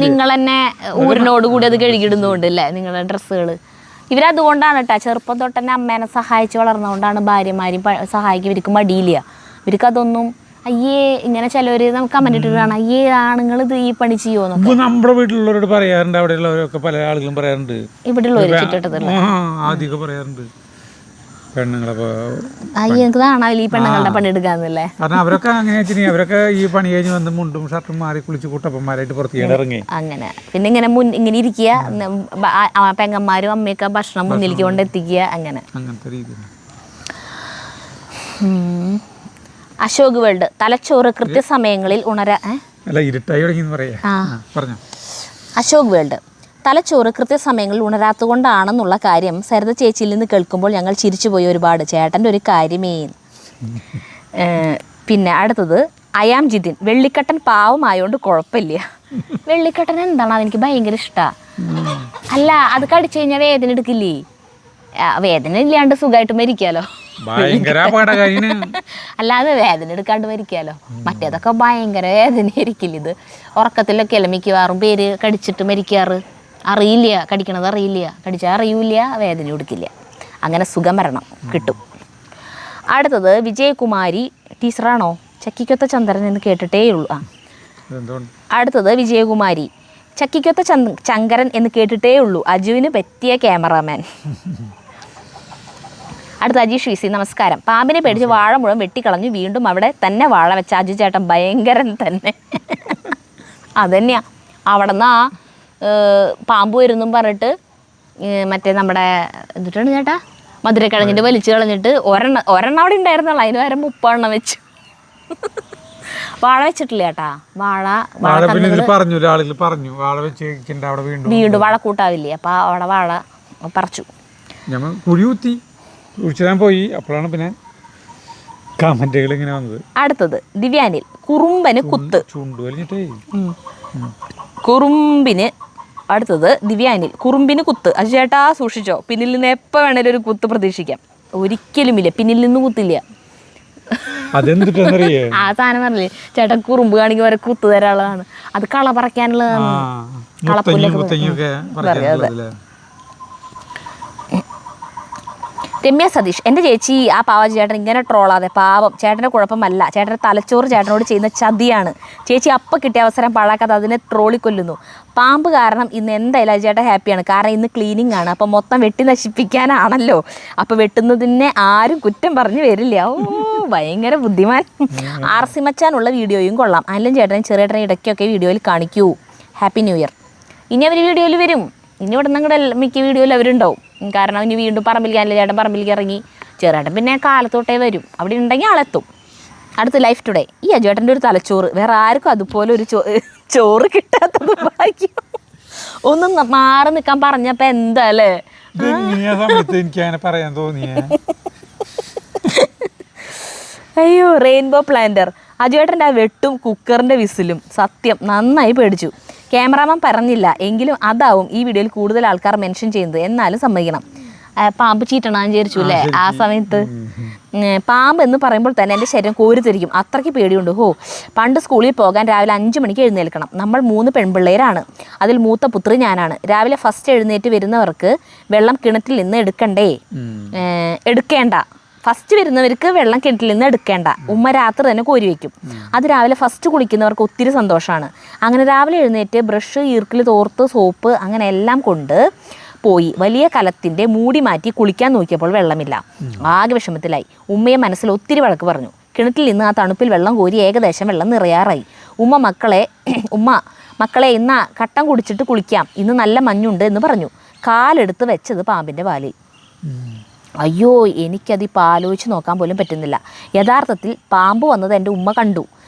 നിങ്ങൾ തന്നെ ഊരിനോട് കൂടി അത് കഴുകിയിടുന്നതുകൊണ്ട് അല്ലേ നിങ്ങളുടെ ഡ്രസ്സുകൾ. ഇവരതുകൊണ്ടാണ് കേട്ടോ ചെറുപ്പം തൊട്ട് തന്നെ അമ്മേനെ സഹായിച്ച് വളർന്നുകൊണ്ടാണ് ഭാര്യമാരും സഹായിക്കും. ഇവർക്ക് മടിയില്ല. ഇവർക്ക് അതൊന്നും അയ്യേ ഇങ്ങനെ ചിലവര് നമുക്ക് കമന്റ് ഇട്ടിട്ടാണ് അയ്യേ ആണുങ്ങൾ ഇത് ഈ പണി ചെയ്യുമോ. നമ്മുടെ വീട്ടിലുള്ളവരോട് പറയാറുണ്ട്, അവിടെയുള്ളവരൊക്കെ പല ആളുകളും പറയാറുണ്ട്, ഇവിടെയുള്ളവര് ചുറ്റിട്ടതല്ല ആദ്യമൊക്കെ പറയാറുണ്ട് പെണ്ണുങ്ങളെ എനിക്ക് കാണാവില്ല ഈ പെണ്ണുങ്ങളുടെ പണി എടുക്കാന്നല്ലേ. കാരണം അവരൊക്കെ അങ്ങനെ അവരൊക്കെ ഈ പണി കഴിഞ്ഞ് വന്ന് മുണ്ടും ഷർട്ടും മാറി കുളിച്ച് കൂട്ടപ്പന്മാരായിട്ട് പുറത്തേക്ക് ഇറങ്ങി അങ്ങനെ. പിന്നെ ഇങ്ങനെ ഇങ്ങനെ ഇരിക്കുക, പെങ്ങന്മാരും അമ്മയൊക്കെ ഭക്ഷണം മുന്നിലേക്ക് കൊണ്ടെത്തിക്കുക, അങ്ങനെ അങ്ങനത്തെ രീതി. അശോക് വേൾഡ്, തലച്ചോറ് കൃത്യസമയങ്ങളിൽ അശോക് വേൾഡ്, തലച്ചോറ് കൃത്യസമയങ്ങളിൽ ഉണരാത്തുകൊണ്ടാണെന്നുള്ള കാര്യം സരിത ചേച്ചിയിൽ നിന്ന് കേൾക്കുമ്പോൾ ഞങ്ങൾ ചിരിച്ചുപോയി ഒരുപാട്. ചേട്ടൻ്റെ ഒരു കാര്യമേ പിന്നെ അടുത്തത് അയാം ജിതിൻ, വെള്ളിക്കട്ടൻ പാവമായോണ്ട് കുഴപ്പമില്ല. വെള്ളിക്കട്ടൻ എന്താണ് എനിക്ക് ഭയങ്കര ഇഷ്ടമാണ്. അല്ല അത് കടിച്ചു കഴിഞ്ഞാൽ വേദന എടുക്കില്ലേ? വേദന ഇല്ലാണ്ട് സുഖമായിട്ട് മരിക്കാലോ. അല്ലാതെ വേദന എടുക്കാണ്ട് മരിക്കാലോ. മറ്റേതൊക്കെ ഭയങ്കര വേദന ആയിരിക്കില്ല. ഇത് ഉറക്കത്തിലൊക്കെ അല്ല മിക്കവാറും പേര് കടിച്ചിട്ട് മരിക്കാറ്. അറിയില്ല, കടിക്കണത് അറിയില്ല, കടിച്ചാൽ അറിയില്ല, വേദന എടുക്കില്ല. അങ്ങനെ സുഖമരണം കിട്ടും. അടുത്തത് വിജയകുമാരി ടീച്ചറാണോ? ചക്കിക്കൊത്ത ചന്ദ്രൻ എന്ന് കേട്ടിട്ടേ ഉള്ളൂ. അടുത്തത് വിജയകുമാരി, ചക്കിക്കൊത്ത ചങ്കരൻ എന്ന് കേട്ടിട്ടേ ഉള്ളൂ, അജുവിന് പറ്റിയ ക്യാമറാമാൻ. അടുത്ത അജീഷ് വിസി, നമസ്കാരം. പാമ്പിനെ പേടിച്ച് വാഴ മുഴുവൻ വെട്ടിക്കളഞ്ഞു, വീണ്ടും അവിടെ തന്നെ വാഴ വെച്ച അജു ചേട്ടൻ ഭയങ്കരൻ തന്നെ. അതന്നെയാ, അവിടെ നിന്ന് ആ പാമ്പ് വരുന്നും പറഞ്ഞിട്ട് മറ്റേ നമ്മുടെ എന്നിട്ടാണ് ചേട്ടാ മധുരക്കിഴങ്ങിൻ്റെ വലിച്ചു കളഞ്ഞിട്ട് ഒരെണ്ണം അവിടെ ഉണ്ടായിരുന്നല്ലോ, അതിന് വരെ 30 എണ്ണം വെച്ചു. വാഴ വെച്ചിട്ടില്ല ചേട്ടാ. വീണ്ടും വാഴ കൂട്ടാവില്ലേ, അപ്പൊ അവിടെ വാഴ പറിച്ചു. പോയി അപ്പോഴാണ് പിന്നെ കമന്റുകൾ ഇങ്ങനെ വന്നത്. അടുത്തത് ദിവ്യാനിൽ, കുറുമ്പന് കുത്ത്. കുറുമ്പിന് അടുത്തത് ദിവ്യാനിൽ, കുറുമ്പിന് കുത്ത്. അത് ചേട്ടാ സൂക്ഷിച്ചോ, പിന്നിൽ നിന്ന് എപ്പോൾ വേണേലും ഒരു കുത്ത് പ്രതീക്ഷിക്കാം. ഒരിക്കലുമില്ല, പിന്നിൽ നിന്ന് കുത്തില്ല. ആ സാധനം പറഞ്ഞില്ലേ ചേട്ടൻ, കുറുമ്പ് കാണിക്കുമ്പോൾ വരെ കുത്ത് തരാനുള്ളതാണ്. അത് കള പറിക്കാനുള്ളതാണ്. കളപ്പുല്ലൊക്കെ. രമ്യ സതീഷ്, എൻ്റെ ചേച്ചി ആ പാവ ചേട്ടൻ ഇങ്ങനെ ട്രോളാതെ, പാവം ചേട്ടൻ്റെ കുഴപ്പമല്ല, ചേട്ടൻ്റെ തലച്ചോറ് ചേട്ടനോട് ചെയ്യുന്ന ചതിയാണ്. ചേച്ചി അപ്പം കിട്ടിയ അവസരം പാഴാക്കാതെ അതിനെ ട്രോളിക്കൊല്ലുന്നു. പാമ്പ് കാരണം ഇന്ന് എന്തായാലും ചേട്ടൻ ഹാപ്പിയാണ്, കാരണം ഇന്ന് ക്ലീനിങ് ആണ്. അപ്പം മൊത്തം വെട്ടി നശിപ്പിക്കാനാണല്ലോ, അപ്പോൾ വെട്ടുന്നതിനെ ആരും കുറ്റം പറഞ്ഞു വരില്ല. ഓ ഭയങ്കര ബുദ്ധിമാൻ. ആർസി മച്ചാനുള്ള വീഡിയോയും കൊള്ളാം. അനിലും ചേട്ടനും ചെറിയേട്ടനെ ഇടയ്ക്കൊക്കെ വീഡിയോയിൽ കാണിക്കൂ. Happy new year. ഇനി അവർ വീഡിയോയിൽ വരും. ഇനി ഇവിടെ നിങ്ങളുടെ മിക്ക വീഡിയോയിൽ അവരുണ്ടാവും. കാരണം ഇനി വീണ്ടും പറമ്പിലിക്കാനില്ല, ചേട്ടൻ പറമ്പിലേക്ക് ഇറങ്ങി. ചെറുചേട്ടൻ പിന്നെ കാലത്തോട്ടേ വരും, അവിടെ ഉണ്ടെങ്കിൽ ആളെത്തും. അടുത്ത് ലൈഫ് ടുഡേ, ഈ അജേട്ടൻ്റെ ഒരു തലച്ചോറ് വേറെ ആർക്കും അതുപോലെ ഒരു ചോറ് കിട്ടാത്തത് ഭാഗ്യം. ഒന്നും മാറി നിൽക്കാൻ പറഞ്ഞപ്പോൾ എന്താ അല്ലേ? എനിക്കങ്ങനെ പറയാൻ തോന്നിയ. അയ്യോ, റെയിൻബോ പ്ലാന്റർ, അജേട്ടൻ്റെ ആ വെട്ടും കുക്കറിൻ്റെ വിസിലും സത്യം നന്നായി പേടിച്ചു. ക്യാമറാമാൻ പറഞ്ഞില്ല എങ്കിലും അതാവും ഈ വീഡിയോയിൽ കൂടുതൽ ആൾക്കാർ മെൻഷൻ ചെയ്യുന്നത്. എന്നാലും സമ്മതിക്കണം, പാമ്പ് ചീറ്റണമെന്ന് വിചാരിച്ചു അല്ലേ ആ സമയത്ത്. പാമ്പ് എന്ന് പറയുമ്പോൾ തന്നെ എൻ്റെ ശരീരം കോരിത്തിരിക്കും, അത്രയ്ക്ക് പേടിയുണ്ട്. പണ്ട് സ്കൂളിൽ പോകാൻ രാവിലെ 5 മണിക്ക് എഴുന്നേൽക്കണം. നമ്മൾ 3 പെൺപിള്ളേരാണ്, അതിൽ മൂത്ത പുത്രി ഞാനാണ്. രാവിലെ ഫസ്റ്റ് എഴുന്നേറ്റ് വരുന്നവർക്ക് വെള്ളം കിണറ്റിൽ നിന്ന് എടുക്കേണ്ട. ഫസ്റ്റ് വരുന്നവർക്ക് വെള്ളം കിണറ്റിൽ നിന്ന് എടുക്കേണ്ട. ഉമ്മ രാത്രി തന്നെ കോരി വയ്ക്കും. അത് രാവിലെ ഫസ്റ്റ് കുളിക്കുന്നവർക്ക് ഒത്തിരി സന്തോഷമാണ്. അങ്ങനെ രാവിലെ എഴുന്നേറ്റ് ബ്രഷ്, ഈർക്കിൽ, തോർത്ത്, സോപ്പ് അങ്ങനെ എല്ലാം കൊണ്ട് പോയി വലിയ കലത്തിൻ്റെ മൂടി മാറ്റി കുളിക്കാൻ നോക്കിയപ്പോൾ വെള്ളമില്ല. ആകെ വിഷമത്തിലായി. ഉമ്മയെ മനസ്സിൽ ഒത്തിരി വഴക്ക് പറഞ്ഞു. കിണറ്റിൽ നിന്ന് ആ തണുപ്പിൽ വെള്ളം കോരി ഏകദേശം വെള്ളം നിറയാറായി. ഉമ്മ മക്കളെ ഇന്ന് കട്ടൻ കുടിച്ചിട്ട് കുളിക്കാം, ഇന്ന് നല്ല മഞ്ഞുണ്ട് എന്ന് പറഞ്ഞു. കാലെടുത്ത് വെച്ചത് പാമ്പിൻ്റെ വാലിൽ. അയ്യോ, എനിക്കതിപ്പോൾ ആലോചിച്ച് നോക്കാൻ പോലും പറ്റുന്നില്ല. യഥാർത്ഥത്തിൽ പാമ്പ് വന്നത് എൻ്റെ ഉമ്മ കണ്ടു.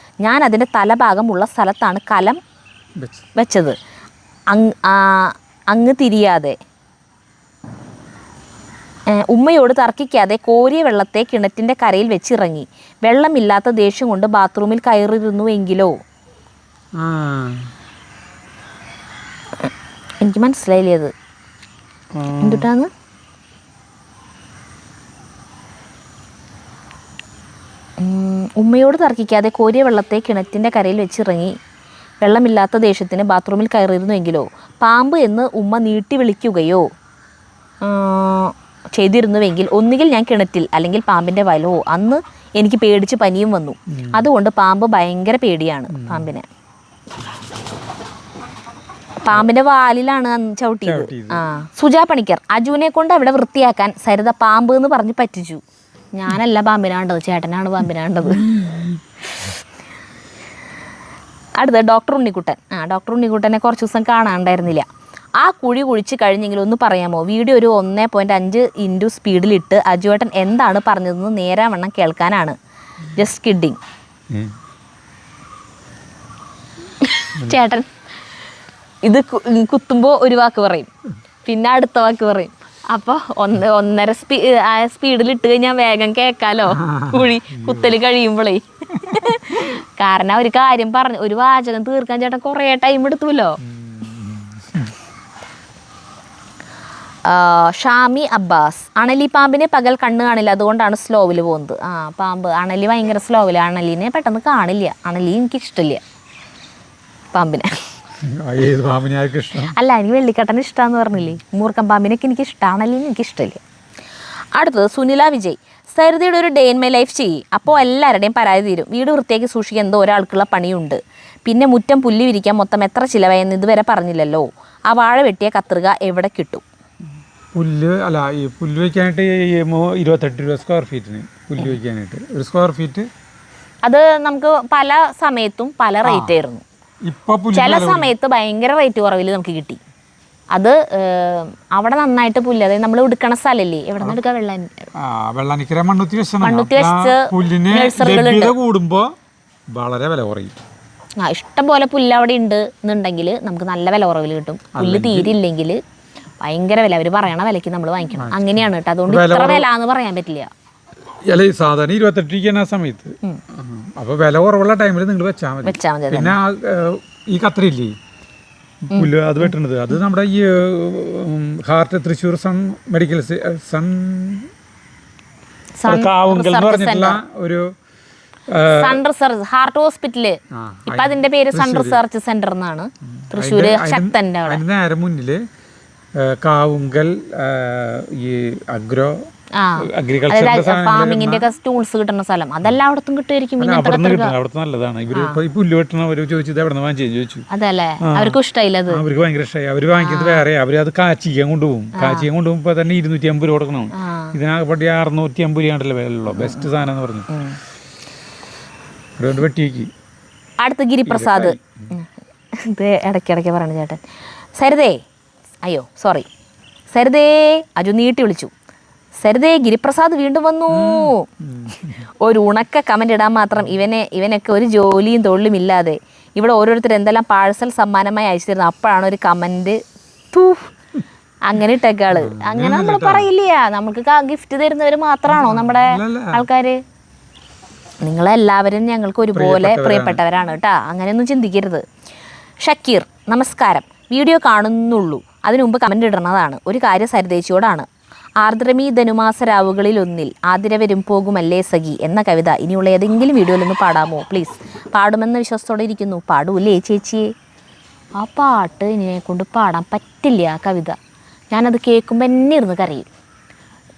ഞാൻ അതിൻ്റെ തലഭാഗമുള്ള സ്ഥലത്താണ് കലം വെച്ചത്. അങ്ങ് തിരിയാതെ ഉമ്മയോട് തർക്കിക്കാതെ കോരിയ വെള്ളത്തെ കിണറ്റിൻ്റെ കരയിൽ വെച്ചിറങ്ങി. വെള്ളമില്ലാത്ത ദേഷ്യം കൊണ്ട് ബാത്റൂമിൽ കയറിയിരുന്നുവെങ്കിലോ. എനിക്ക് മനസ്സിലായില്ലേ അത് എന്തുട്ടാന്ന്. ഉമ്മയോട് തർക്കിക്കാതെ കോരിയ വെള്ളത്തെ കിണറ്റിൻ്റെ കരയിൽ വെച്ചിറങ്ങി. വെള്ളമില്ലാത്ത ദേഷ്യത്തിന് ബാത്റൂമിൽ കയറിയിരുന്നുവെങ്കിലോ. പാമ്പ് എന്ന് ഉമ്മ നീട്ടി വിളിക്കുകയോ ചെയ്തിരുന്നുവെങ്കിൽ ഒന്നുകിൽ ഞാൻ കിണറ്റിൽ അല്ലെങ്കിൽ പാമ്പിൻ്റെ വയലോ. അന്ന് എനിക്ക് പേടിച്ച് പനിയും വന്നു. അതുകൊണ്ട് പാമ്പ് ഭയങ്കര പേടിയാണ് പാമ്പിനെ. പാമ്പിൻ്റെ വാലിലാണ് ചവിട്ടിയത്. സുജാ പണിക്കർ, അജുവിനെ കൊണ്ട് അവിടെ വൃത്തിയാക്കാൻ സരിത പാമ്പ് എന്ന് പറഞ്ഞ് പറ്റിച്ചു. ഞാനല്ല പാമ്പിനാണ്ടത്, ചേട്ടനാണ് പാമ്പിനാണ്ടത്. അടുത്ത ഡോക്ടർ ഉണ്ണിക്കുട്ടൻ. ഡോക്ടർ ഉണ്ണിക്കുട്ടനെ കുറച്ച് ദിവസം കാണാണ്ടായിരുന്നില്ല. ആ കുഴി കുഴിച്ച് കഴിഞ്ഞെങ്കിലും ഒന്ന് പറയാമോ? വീഡിയോ ഒരു 1.5 സ്പീഡിലിട്ട് അജുവേട്ടൻ എന്താണ് പറഞ്ഞതെന്ന് നേരാവണ്ണം കേൾക്കാനാണ്. Just kidding. ചേട്ടൻ ഇത് കുത്തുമ്പോൾ ഒരു വാക്ക് പറയും, പിന്നെ അടുത്ത വാക്ക് പറയും. അപ്പോൾ 1.5 സ്പീഡിലിട്ട് കഴിഞ്ഞാൽ വേഗം കേൾക്കാലോ കുഴി കുത്തൽ കഴിയുമ്പോഴേ. കാരണം ഒരു കാര്യം പറഞ്ഞു, ഒരു വാചകം തീർക്കാൻ ചേട്ടൻ കുറേ ടൈം എടുത്തുല്ലോ. ഷാമി അബ്ബാസ്, അണലി പാമ്പിനെ പകൽ കണ്ണ് കാണില്ല, അതുകൊണ്ടാണ് സ്ലോവിൽ പോകുന്നത്. പാമ്പ് അണലി ഭയങ്കര സ്ലോവില്, അണലിനെ പെട്ടെന്ന് കാണില്ല. അണലി എനിക്കിഷ്ടമില്ല പാമ്പിനെ. അല്ല, എനിക്ക് വെള്ളിക്കട്ടന് ഇഷ്ടമാന്ന് പറഞ്ഞില്ലേ, മൂർഖൻ പാമ്പിനൊക്കെ എനിക്ക് ഇഷ്ടമാണ്, അണലിനെ എനിക്ക് ഇഷ്ടമില്ല. അടുത്തത് സുനില വിജയ്, സരിതയുടെ ഒരു ഡേ ഇൻ മൈ ലൈഫ് ചെയ്യും, അപ്പോൾ എല്ലാവരുടെയും പരാതി തീരും. വീട് വൃത്തിയാക്കി സൂക്ഷിക്കാൻ എന്തോ ഒരാൾക്കുള്ള പണിയുണ്ട്. പിന്നെ മുറ്റം പുല്ല് വിരിക്കാൻ മൊത്തം എത്ര ചിലവായെന്ന് ഇതുവരെ പറഞ്ഞില്ലല്ലോ. ആ വാഴ വെട്ടിയ കത്രിക എവിടെ കിട്ടും? പുല്ല് അല്ല, ഈ പുല്ല് വയ്ക്കാനായിട്ട് 28 രൂപ സ്ക്വയർ ഫീറ്റിന് പുല്ല് വയ്ക്കാനായിട്ട്. ഒരു സ്ക്വയർ ഫീറ്റ് അത് നമുക്ക് പല സമയത്തും പല റേറ്റ് ആയിരുന്നു. ചില സമയത്ത് ഭയങ്കര റേറ്റ് കുറവിൽ നമുക്ക് കിട്ടി. അത് അവിടെ നന്നായിട്ട് പുല്ല്, അതായത് നമ്മൾ എടുക്കണ സ്ഥലല്ലേ, എവിടെ നിന്ന് എടുക്കുക? വെള്ളാനിക്കര മണ്ണുത്തി വെച്ച് പുല്ലിന് കൂടുമ്പോ വളരെ വില കുറയും. ഇഷ്ടം പോലെ പുല്ല് അവിടെ ഉണ്ട് എന്നുണ്ടെങ്കിൽ നമുക്ക് നല്ല വില കുറവിൽ കിട്ടും. പുല്ല് തീരില്ലെങ്കിൽ ഭയങ്കര വില, അവർ പറയണ വിലക്ക് നമ്മൾ വാങ്ങിക്കണം. അങ്ങനെയാണ് കേട്ടോ. അതുകൊണ്ട് ഇത്ര വില എന്ന് പറയാൻ പറ്റില്ല. അല്ല, സാധാരണ 28 രൂപയ്ക്കാണ് ആ സമയത്ത്. അപ്പൊ വില കുറവുള്ള ടൈമിൽ നിങ്ങൾ വെച്ചാൽ മതി. പിന്നെ ഈ കത്രിയില്ലേ പുല്ല്, അത് വെട്ടണത്, അത് നമ്മുടെ ഈ heart Thrissur sun medical Kavungal എന്ന് പറഞ്ഞിട്ടുള്ള ഒരു സൺ റിസർച്ച് ഹാർട്ട് ഹോസ്പിറ്റല്, ഇപ്പൊ അതിന്റെ പേര് സൺ റിസർച്ച് സെന്റർ എന്നാണ്, തൃശ്ശൂര് ശക്തന്റെ അവിടെ. നേരെ മുന്നില് കാവുങ്കൽ ഈ ഫാമിങ്ങിന്റെ ഒക്കെ ടൂൾസ് കിട്ടുന്ന സ്ഥലം, അതെല്ലാം അവിടത്തും കിട്ടുമായിരിക്കും. നല്ലതാണ്. ഇവര് ഈ പുല്ല് വെട്ടണവര് ചോദിച്ചത് എവിടെ നിന്ന് വാങ്ങിച്ചു ചോദിച്ചു. അതല്ലേ, അവർക്ക് ഇഷ്ടമായില്ല. അത് അവർക്ക് ഭയങ്കര ഇഷ്ടമായി. അവര് വാങ്ങിക്കുന്നത് വേറെ, അവര് അത് കാച്ചിക്കാൻ കൊണ്ടുപോകും. കാച്ചിക്കാൻ കൊണ്ടുപോകുമ്പോ തന്നെ 250 രൂപ കൊടുക്കണം. ഇതിനാകെ 650 രൂപയാണ്ടല്ലോ വിലയുള്ളൂ. ബെസ്റ്റ് സാധനം എന്ന് പറഞ്ഞു. അതുകൊണ്ട് വെട്ടിയേക്ക്. അടുത്ത ഗിരിപ്രസാദ്, ഇത് ഇടയ്ക്കിടയ്ക്ക് പറയണ ചേട്ടൻ. സരിതേ, അയ്യോ സോറി, സരിതേ, അജു നീട്ടി വിളിച്ചു. സരിതേ, ഗിരിപ്രസാദ് വീണ്ടും വന്നു. ഒരു ഉണക്ക കമന്റ് ഇടാൻ മാത്രം ഇവനൊക്കെ ഒരു ജോലിയും തൊഴിലും ഇല്ലാതെ ഇവിടെ ഓരോരുത്തർ എന്തെല്ലാം പാഴ്സൽ സമ്മാനമായി അയച്ചു തരുന്നു. അപ്പോഴാണ് ഒരു കമന്റ്, അങ്ങനെ ഇട്ടേക്കാള്. അങ്ങനെ നമ്മൾ പറയില്ല. നമുക്ക് ഗിഫ്റ്റ് തരുന്നവർ മാത്രമാണോ നമ്മുടെ ആൾക്കാര്? നിങ്ങളെല്ലാവരും ഞങ്ങൾക്ക് ഒരുപോലെ പ്രിയപ്പെട്ടവരാണ് കേട്ടോ, അങ്ങനെയൊന്നും ചിന്തിക്കരുത്. ഷക്കീർ, നമസ്കാരം. വീഡിയോ കാണുന്നുള്ളൂ, അതിനു മുമ്പ് കമൻ്റ് ഇടുന്നതാണ്. ഒരു കാര്യം സരിതേച്ചിയോടാണ്. ആർദ്രമീ ധനുമാസരാവുകളിൽ ഒന്നിൽ ആതിര വരും പോകുമല്ലേ സഖി എന്ന കവിത ഇനിയുള്ള ഏതെങ്കിലും വീഡിയോയിലൊന്ന് പാടാമോ പ്ലീസ്? പാടുമെന്ന വിശ്വാസത്തോടെ ഇരിക്കുന്നു. പാടൂല്ലേ ചേച്ചിയെ? ആ പാട്ട് ഇതിനെ കൊണ്ട് പാടാൻ പറ്റില്ല. ആ കവിത ഞാനത് കേൾക്കുമ്പോൾ എന്നെ ഇരുന്ന് കരയും.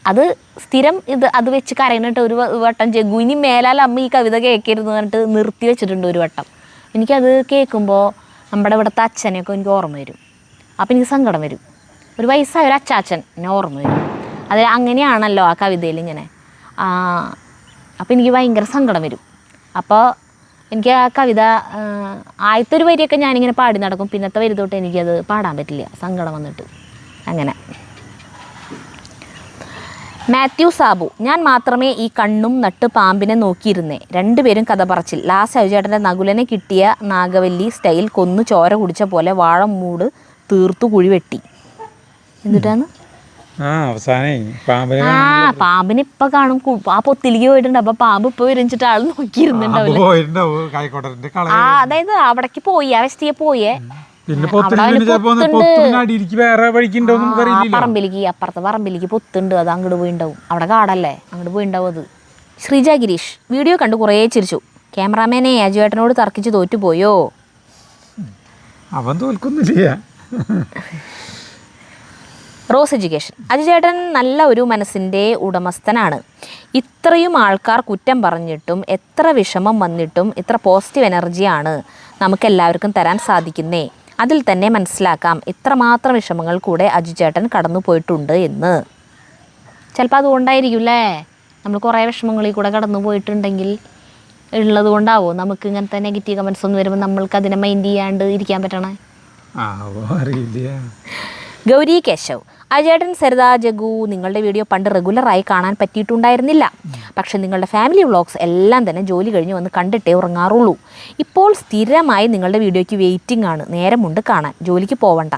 അത് സ്ഥിരം അത് വെച്ച് കരയണിട്ട് ഒരു വട്ടം ജഗ്ഗു ഇനി മേലാൽ അമ്മ ഈ കവിത കേൾക്കരുത് പറഞ്ഞിട്ട് നിർത്തി വെച്ചിട്ടുണ്ട് ഒരു വട്ടം. എനിക്കത് കേൾക്കുമ്പോൾ നമ്മുടെ ഇവിടുത്തെ അച്ഛനെയൊക്കെ എനിക്ക് ഓർമ്മ വരും. അപ്പം എനിക്ക് സങ്കടം വരും. ഒരു വയസ്സായ ഒരു അച്ചാച്ചൻ എന്നെ ഓർമ്മ വരും. അത് അങ്ങനെയാണല്ലോ ആ കവിതയിൽ ഇങ്ങനെ. അപ്പോൾ എനിക്ക് ഭയങ്കര സങ്കടം വരും. അപ്പോൾ എനിക്ക് ആ കവിത ആദ്യത്തെ ഒരു വരിയൊക്കെ ഞാനിങ്ങനെ പാടി നടക്കും, പിന്നത്തെ വരി തൊട്ട് എനിക്കത് പാടാൻ പറ്റില്ല, സങ്കടം വന്നിട്ട്. അങ്ങനെ. മാത്യു സാബു, ഞാൻ മാത്രമേ ഈ കണ്ണും നട്ട് പാമ്പിനെ നോക്കിയിരുന്നേ. രണ്ടുപേരും കഥ പറച്ചിൽ. ലാസ്റ്റ് അജുചേട്ടൻ്റെ നകുലനെ കിട്ടിയ നാഗവല്ലി സ്റ്റൈൽ കൊന്നു ചോര കുടിച്ച പോലെ വാഴ മൂട് തീർത്തു കുഴി വെട്ടി. എന്നിട്ടാണ് പാമ്പിനെ ഇപ്പൊ കാണും. ആ പൊത്തിലേക്ക് പോയിട്ടുണ്ട്. അപ്പൊ പാമ്പ് ഇപ്പൊ വിരിച്ചിട്ട് ആള് നോക്കിയിരുന്നുണ്ടാവില്ല. അതായത് അവിടേക്ക് പോയി, ആ വെസ്റ്റിയെ പോയേ പറമ്പിലേക്ക്, അപ്പുറത്തെ പറമ്പിലേക്ക് പൊത്തുണ്ട്. അത് അങ്ങോട്ട് പോയിണ്ടാവും. അവിടെ കാടല്ലേ, അങ്ങോട്ട് പോയിണ്ടാവും അത്. ശ്രീജ ഗിരീഷ്, വീഡിയോ കണ്ട് കുറേ ചിരിച്ചു. ക്യാമറാമാനെ അജുവേട്ടനോട് തർക്കിച്ച് തോറ്റുപോയോ? അവൻ തോൽക്കുന്നില്ല. റോസ് എഡ്യൂക്കേഷൻ, അജുചേട്ടൻ നല്ല ഒരു മനസ്സിൻ്റെ ഉടമസ്ഥനാണ്. ഇത്രയും ആൾക്കാർ കുറ്റം പറഞ്ഞിട്ടും എത്ര വിഷമം വന്നിട്ടും ഇത്ര പോസിറ്റീവ് എനർജിയാണ് നമുക്കെല്ലാവർക്കും തരാൻ സാധിക്കുന്നേ. അതിൽ തന്നെ മനസ്സിലാക്കാം ഇത്രമാത്രം വിഷമങ്ങൾ കൂടെ അജുചേട്ടൻ കടന്നു പോയിട്ടുണ്ട് എന്ന്. ചിലപ്പോൾ അതുകൊണ്ടായിരിക്കും അല്ലേ, നമ്മൾ കുറേ വിഷമങ്ങളിൽ കൂടെ കടന്നു പോയിട്ടുണ്ടെങ്കിൽ ഉള്ളത് കൊണ്ടാവോ നമുക്ക് ഇങ്ങനത്തെ നെഗറ്റീവ് കമൻസ് ഒന്നും വരുമ്പോൾ നമ്മൾക്ക് അതിനെ മൈൻഡ് ചെയ്യാണ്ട് ഇരിക്കാൻ പറ്റണേ? ഗൗരി കേശവ്, അജേട്ടൻ, സരിത, ജഗു, നിങ്ങളുടെ വീഡിയോ പണ്ട് റെഗുലറായി കാണാൻ പറ്റിയിട്ടുണ്ടായിരുന്നില്ല. പക്ഷെ നിങ്ങളുടെ ഫാമിലി വ്ളോഗ്സ് എല്ലാം തന്നെ ജോലി കഴിഞ്ഞ് വന്ന് കണ്ടിട്ടേ ഉറങ്ങാറുള്ളൂ. ഇപ്പോൾ സ്ഥിരമായി നിങ്ങളുടെ വീഡിയോയ്ക്ക് വെയിറ്റിംഗ് ആണ്. നേരമുണ്ട് കാണാൻ. ജോലിക്ക് പോവണ്ട.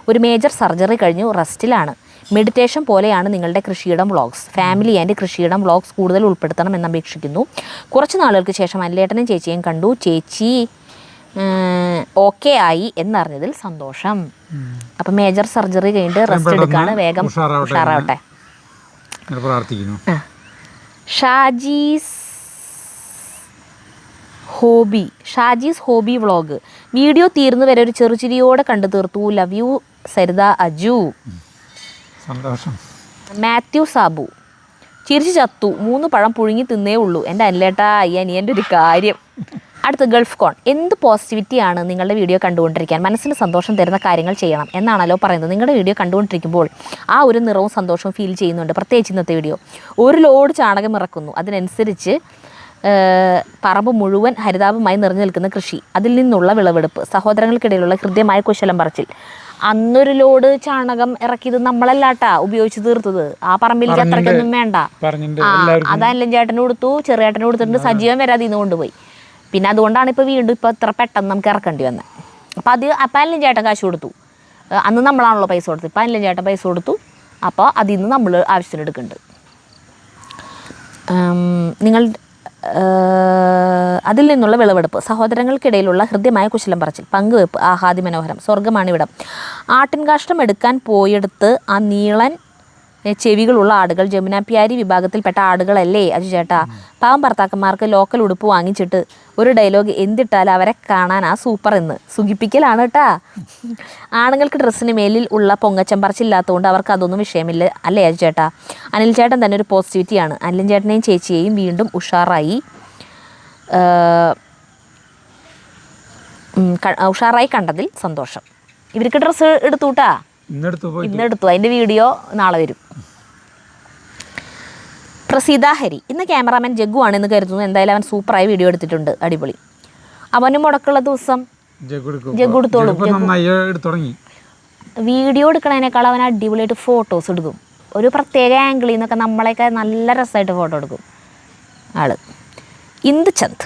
ഒരു മേജർ സർജറി കഴിഞ്ഞു റെസ്റ്റിലാണ്. മെഡിറ്റേഷൻ പോലെയാണ് നിങ്ങളുടെ കൃഷിയിടം വ്ളോഗ്സ്. ഫാമിലി ആൻഡ് കൃഷിയിടം വ്ളോഗ്സ് കൂടുതൽ ഉൾപ്പെടുത്തണം എന്ന് അപേക്ഷിക്കുന്നു. കുറച്ച് നാളുകൾക്ക് ശേഷം അനിലേട്ടനും ചേച്ചിയും കണ്ടു. ചേച്ചി ഓക്കെ ആയി എന്നറിഞ്ഞതിൽ സന്തോഷം. അപ്പം മേജർ സർജറി കഴിഞ്ഞിട്ട് റെസ്റ്റ് എടുക്കാണ്. വേഗം ഉഷാറാവട്ടെ. Shaji's hobby vlog. വീഡിയോ തീർന്നു വരെ ഒരു ചെറുചിരിയോടെ കണ്ടു തീർത്തു. Love you Sarita Aju. സന്തോഷം. മാത്യു സാബു. ചിരിച്ചു ചത്തു. 3 പഴം പുഴുങ്ങി തിന്നേ ഉള്ളൂ. എൻ്റെ അനിലേട്ടാ ഈ അനിയൻ്റെ ഒരു കാര്യം. അടുത്ത ഗൾഫ് കോൺ. എന്ത് പോസിറ്റിവിറ്റിയാണ് നിങ്ങളുടെ വീഡിയോ കണ്ടുകൊണ്ടിരിക്കാൻ. മനസ്സിന് സന്തോഷം തരുന്ന കാര്യങ്ങൾ ചെയ്യണം എന്നാണല്ലോ പറയുന്നത്. നിങ്ങളുടെ വീഡിയോ കണ്ടുകൊണ്ടിരിക്കുമ്പോൾ ആ ഒരു നിറവും സന്തോഷവും ഫീൽ ചെയ്യുന്നുണ്ട്. പ്രത്യേകിച്ച് ഇന്നത്തെ വീഡിയോ. ഒരു ലോഡ് ചാണകം ഇറക്കുന്നു. അതിനനുസരിച്ച് പറമ്പ് മുഴുവൻ ഹരിതാപമായി നിറഞ്ഞു നിൽക്കുന്ന കൃഷി, അതിൽ നിന്നുള്ള വിളവെടുപ്പ്, സഹോദരങ്ങൾക്കിടയിലുള്ള ഹൃദ്യമായ കുശലം പറച്ചിൽ. അന്നൊരു ലോഡ് ചാണകം ഇറക്കിയത് നമ്മളല്ലാട്ടാ ഉപയോഗിച്ച് തീർത്തത്. ആ പറമ്പിലേക്ക് അത്രയ്ക്കൊന്നും വേണ്ട. അതല്ല ചേട്ടന് കൊടുത്തു, ചെറിയേട്ടന് കൊടുത്തിട്ടുണ്ട്. സജീവൻ വരാതെ ഇന്ന് കൊണ്ടുപോയി. പിന്നെ അതുകൊണ്ടാണ് ഇപ്പോൾ വീണ്ടും ഇപ്പോൾ ഇത്ര പെട്ടെന്ന് നമുക്ക് ഇറക്കേണ്ടി വന്നത്. അപ്പോൾ അനിലും ചേട്ടൻ കാശ് കൊടുത്തു. അന്ന് നമ്മളാണല്ലോ പൈസ കൊടുത്തത്. ഇപ്പം അനിലും ചേട്ടൻ പൈസ കൊടുത്തു. അപ്പോൾ അതിൽ നിന്ന് നമ്മൾ ആവശ്യത്തിന് എടുക്കുന്നുണ്ട്. നിങ്ങൾ അതിൽ നിന്നുള്ള വിളവെടുപ്പ്, സഹോദരങ്ങൾക്കിടയിലുള്ള ഹൃദ്യമായ കുശലം പറച്ചിൽ, പങ്കുവെപ്പ്, ആഹാദി മനോഹരം, സ്വർഗ്ഗമാണിവിടം. ആട്ടിൻകാഷ്ടം എടുക്കാൻ പോയെടുത്ത് ആ നീളൻ ചെവികളുള്ള ആടുകൾ ജമുന പ്യാരി വിഭാഗത്തിൽപ്പെട്ട ആടുകളല്ലേ അജു ചേട്ടാ. പാവം ഭർത്താക്കന്മാർക്ക് ലോക്കൽ ഉടുപ്പ് വാങ്ങിച്ചിട്ട് ഒരു ഡയലോഗ് എന്തിട്ടാൽ അവരെ കാണാൻ ആ സൂപ്പർ എന്ന് സുഖിപ്പിക്കലാണ് കേട്ടാ. ആണുങ്ങൾക്ക് ഡ്രസ്സിന് മേലിൽ ഉള്ള പൊങ്ങച്ചം പറച്ചില്ലാത്തതുകൊണ്ട് അവർക്ക് അതൊന്നും വിഷയമില്ല അല്ലേ അജു ചേട്ടാ. അനിൽ ചേട്ടൻ തന്നെ ഒരു പോസിറ്റിവിറ്റിയാണ്. അനിൽ ചേട്ടനെയും ചേച്ചിയെയും വീണ്ടും ഉഷാറായി കണ്ടതിൽ സന്തോഷം. ഇവർക്ക് ഡ്രസ്സ് എടുത്തുട്ടാ. ഇന്നെടുത്തു. അതിൻ്റെ വീഡിയോ നാളെ വരും. പ്രസീത ഹരി. ഇന്ന് ക്യാമറാമാൻ ജഗ്ഗു ആണെന്ന് കരുതുന്നു. എന്തായാലും അവൻ സൂപ്പറായി വീഡിയോ എടുത്തിട്ടുണ്ട്. അടിപൊളി. അവന് മുടക്കുള്ള ദിവസം ജഗ്ഗു എടുത്തോളും. വീഡിയോ എടുക്കണതിനേക്കാൾ അവൻ അടിപൊളിയായിട്ട് ഫോട്ടോസ് എടുക്കും. ഒരു പ്രത്യേക ആംഗിളിൽ നിന്നൊക്കെ നമ്മളെയൊക്കെ നല്ല രസമായിട്ട് ഫോട്ടോ എടുക്കും ആള്. ഇന്ദു ചന്ദ്.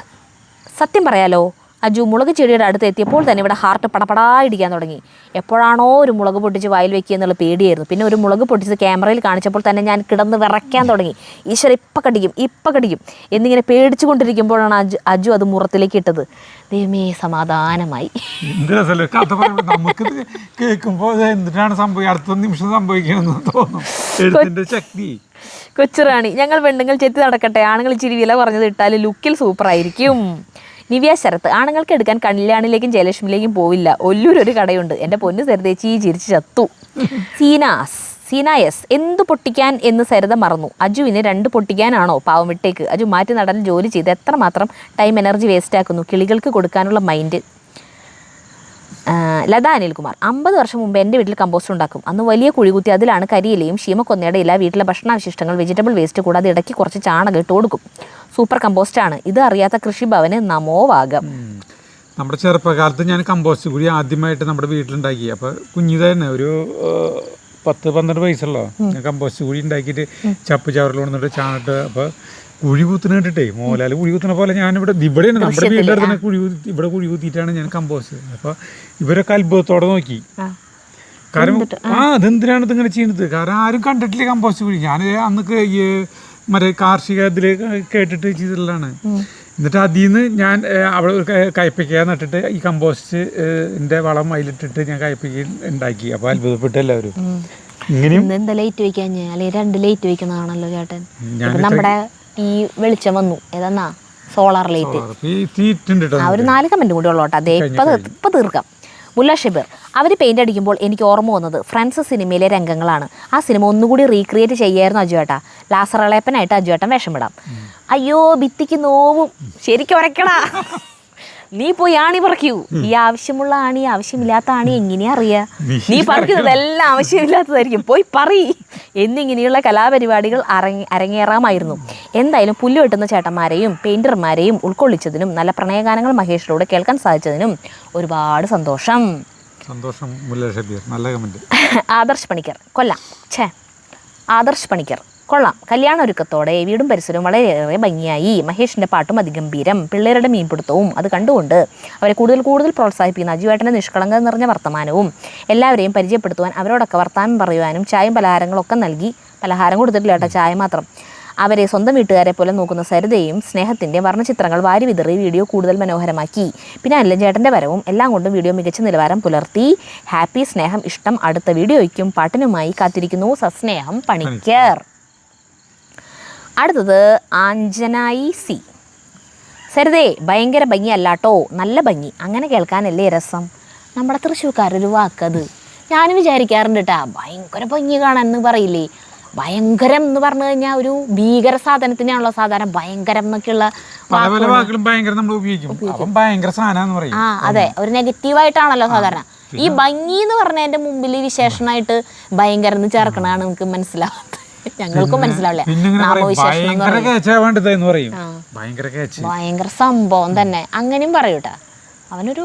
സത്യം പറയാലോ അജു, മുളക് ചെടിയുടെ അടുത്ത് എത്തിയപ്പോൾ തന്നെ ഇവിടെ ഹാർട്ട് പടപടാ ഇടിക്കാൻ തുടങ്ങി. എപ്പോഴാണോ ഒരു മുളക് പൊട്ടിച്ച് വായിൽ വെക്കുക എന്നുള്ള പേടിയായിരുന്നു. പിന്നെ ഒരു മുളക് പൊട്ടിച്ച് ക്യാമറയിൽ കാണിച്ചപ്പോൾ തന്നെ ഞാൻ കിടന്ന് വിറയ്ക്കാൻ തുടങ്ങി. ഈശ്വര ഇപ്പം കടിക്കും എന്നിങ്ങനെ പേടിച്ചു കൊണ്ടിരിക്കുമ്പോഴാണ് അജു അത് മുറത്തിലേക്ക് ഇട്ടത്. ദൈവമേ, സമാധാനമായി. കൊച്ചുറാണി. ഞങ്ങൾ പെണ്ണുങ്ങൾ ചെത്തി നടക്കട്ടെ. ആണുങ്ങൾ ഇച്ചിരി വില കുറഞ്ഞത് ഇട്ടാൽ ലുക്കിൽ സൂപ്പറായിരിക്കും. നിവ്യ ശരത്ത്. ആണുങ്ങൾക്ക് എടുക്കാൻ കല്യാണിലേക്കും ജയലക്ഷ്മിയിലേക്കും പോവില്ല. ഒല്ലൂരൊരു കടയുണ്ട്. എൻ്റെ പൊന്നു സരിതേച്ചി ചിരിച്ച് ചത്തു. സീനായസ്. എന്ത് പൊട്ടിക്കാൻ എന്ന് സരിത മറന്നു. അജുവിന് 2 പൊട്ടിക്കാനാണോ? പാവം വിട്ടേക്ക്. അജു മാറ്റി നടൻ ജോലി ചെയ്ത് എത്രമാത്രം ടൈം എനർജി വേസ്റ്റ് ആക്കുന്നു. കിളികൾക്ക് കൊടുക്കാനുള്ള മൈൻഡ്. ലത അനിൽകുമാർ. 50 വർഷം മുമ്പ് എൻ്റെ വീട്ടിൽ കമ്പോസ്റ്റ് ഉണ്ടാക്കും. അന്ന് വലിയ കുഴികുത്തി അതിലാണ് കരിയിലയും ശീമക്കൊന്നയുടെ ഇല, വീട്ടിലെ ഭക്ഷണാവശിഷ്ടങ്ങൾ, വെജിറ്റബിൾ വേസ്റ്റ് കൂടാതെ ഇടയ്ക്ക് കുറച്ച് ചാണകം ഇട്ട് കൊടുക്കും. സൂപ്പർ കമ്പോസ്റ്റാണ്. ഇത് അറിയാത്ത കൃഷിഭവന് നമോവാകം. നമ്മുടെ ചെറുപ്പകാലത്ത് ഞാൻ കമ്പോസ്റ്റ് കുഴി ആദ്യമായിട്ട് നമ്മുടെ വീട്ടിലുണ്ടാക്കി. അപ്പോൾ കുഞ്ഞിതന്നെ ഒരു 10-12 വയസ്സുള്ളോ ഞാൻ കമ്പോസ്റ്റ് കുഴി ഉണ്ടാക്കിയിട്ട് ചപ്പ് ചവറിൽ കൊണ്ടിട്ട് ചാണിട്ട്. അപ്പോൾ കുഴി കുത്തുന്ന കണ്ടിട്ടേ മോലാൽ കുഴി കുത്തുന്ന പോലെ ഞാനിവിടെ ഇവിടെയാണ് നമ്മുടെ വീട്ടിൽ തന്നെ ഇവിടെ കുഴി കുത്തിയിട്ടാണ് ഞാൻ കമ്പോസ്റ്റ്. അപ്പോൾ ഇവരൊക്കെ അത്ഭുതത്തോടെ നോക്കി. കാരണം അതെന്തിനാണ് ഇതിങ്ങനെ ചെയ്യുന്നത്? കാരണം ആരും കണ്ടിട്ടില്ല കമ്പോസ്റ്റ് കുഴി. ഞാൻ അന്നൊക്കെ ഈ മറ്റേ കാർഷിക ഇതിൽ കേട്ടിട്ട് ചെയ്തിട്ടുള്ളതാണ്. എന്നിട്ട് അതിൽ നിന്ന് ഞാൻ അവിടെ കയ്പയ്ക്ക നട്ടിട്ട് ഈ കമ്പോസ്റ്റിൻ്റെ വളം അതിലിട്ടിട്ട് ഞാൻ കയ്പയ്ക്ക ഉണ്ടാക്കി. അപ്പോൾ അത്ഭുതപ്പെട്ടു എല്ലാവരും. ഇങ്ങനെയും എന്താ ലൈറ്റ് വയ്ക്കാൻ അല്ലെങ്കിൽ 2 ലൈറ്റ് വയ്ക്കുന്നതാണല്ലോ ചേട്ടൻ. നമ്മുടെ ഈ വെളിച്ചം വന്നു ഏതാ സോളാർ ലൈറ്റ്. ഒരു 4 കമൻറ്റും കൂടി ഉള്ളോട്ടെ. അതെ, ഇപ്പം തീർക്കാം. മുല്ല ഷെബീർ. അവർ പെയിൻ്റ് അടിക്കുമ്പോൾ എനിക്ക് ഓർമ്മ വന്നത് ഫ്രണ്ട്സ് സിനിമയിലെ രംഗങ്ങളാണ്. ആ സിനിമ ഒന്നുകൂടി റീക്രിയേറ്റ് ചെയ്യായിരുന്നു അജുവേട്ടാ. ലാസറളേപ്പനായിട്ട് അജുവേട്ടൻ വേഷം വിടാം. അയ്യോ ഭിത്തിക്ക് നോവും. ശരിക്കും ഉറക്കടാ. നീ പോയി ആണി പറിക്കൂ. ഈ ആവശ്യമുള്ള ആണി ആവശ്യമില്ലാത്ത ആണി എങ്ങനെയാ അറിയാ? നീ പറിക്കുന്നതെല്ലാം ആവശ്യമില്ലാത്തതായിരിക്കും. പോയി പറി എന്നിങ്ങനെയുള്ള കലാപരിപാടികൾ അരങ്ങേറാമായിരുന്നു. എന്തായാലും പുല്ല് വെട്ടുന്ന ചേട്ടന്മാരെയും പെയിൻറ്റർമാരെയും ഉൾക്കൊള്ളിച്ചതിനും നല്ല പ്രണയഗാനങ്ങൾ മഹേഷിലൂടെ കേൾക്കാൻ സാധിച്ചതിനും ഒരുപാട് സന്തോഷം. നല്ല കമന്റ്. ആദർശ് പണിക്കർ. കൊള്ളാം. കല്യാണ ഒരുക്കത്തോടെ വീടും പരിസരവും വളരെയേറെ ഭംഗിയായി. മഹേഷിൻ്റെ പാട്ടും അതിഗംഭീരം. പിള്ളേരുടെ മീൻപിടുത്തവും അത് കണ്ടുകൊണ്ട് അവരെ കൂടുതൽ പ്രോത്സാഹിപ്പിക്കുന്ന അജുവേട്ടൻ്റെ നിഷ്കളങ്കം നിറഞ്ഞ വർത്തമാനവും എല്ലാവരെയും പരിചയപ്പെടുത്തുവാൻ അവരോടൊക്കെ വർത്താനം പറയുവാനും ചായയും പലഹാരങ്ങളൊക്കെ നൽകി, പലഹാരം കൊടുത്തിട്ടില്ല കേട്ടോ, ചായ മാത്രം, അവരെ സ്വന്തം വീട്ടുകാരെ പോലെ നോക്കുന്ന സരിതയും സ്നേഹത്തിൻ്റെ വർണ്ണചിത്രങ്ങൾ വാരി വിതറി വീഡിയോ കൂടുതൽ മനോഹരമാക്കി. പിന്നെ അല്ല ചേട്ടൻ്റെ വരവും എല്ലാം കൊണ്ടും വീഡിയോ മികച്ച നിലവാരം പുലർത്തി. ഹാപ്പി, സ്നേഹം, ഇഷ്ടം. അടുത്ത വീഡിയോയ്ക്കും പാട്ടിനുമായി കാത്തിരിക്കുന്നു. സസ്നേഹം, പണിക്കർ. അടുത്തത് ആഞ്ജനായി സി. സരിതേ, ഭയങ്കര ഭംഗി അല്ലാട്ടോ, നല്ല ഭംഗി. അങ്ങനെ കേൾക്കാനല്ലേ രസം. നമ്മുടെ തൃശ്ശൂർക്കാരൊരു വാക്കത് ഞാനും വിചാരിക്കാറുണ്ട് കേട്ടാ. ഭയങ്കര ഭംഗി കാണാൻ എന്ന് പറയില്ലേ. ഭയങ്കരം എന്ന് പറഞ്ഞു കഴിഞ്ഞാൽ ഒരു ഭീകര സാധനത്തിനാണല്ലോ സാധാരണ ഭയങ്കരം എന്നൊക്കെയുള്ള പല പല വാക്കുകളും ഭയങ്കര നമ്മൾ ഉപയോഗിക്കും. ഭയങ്കര സാധനം പറയും. ആ അതെ, ഒരു നെഗറ്റീവായിട്ടാണല്ലോ സാധാരണ. ഈ ഭംഗി എന്ന് പറഞ്ഞതിന്റെ മുമ്പിൽ വിശേഷണമായിട്ട് ഭയങ്കരം എന്ന് ചേർക്കണതാണ് നമുക്ക് മനസ്സിലാവാത്തത്. ഞങ്ങൾക്കും മനസ്സിലാവില്ല. ഭയങ്കര സംഭവം തന്നെ അങ്ങനെയും പറയൂട്ടാ. അവനൊരു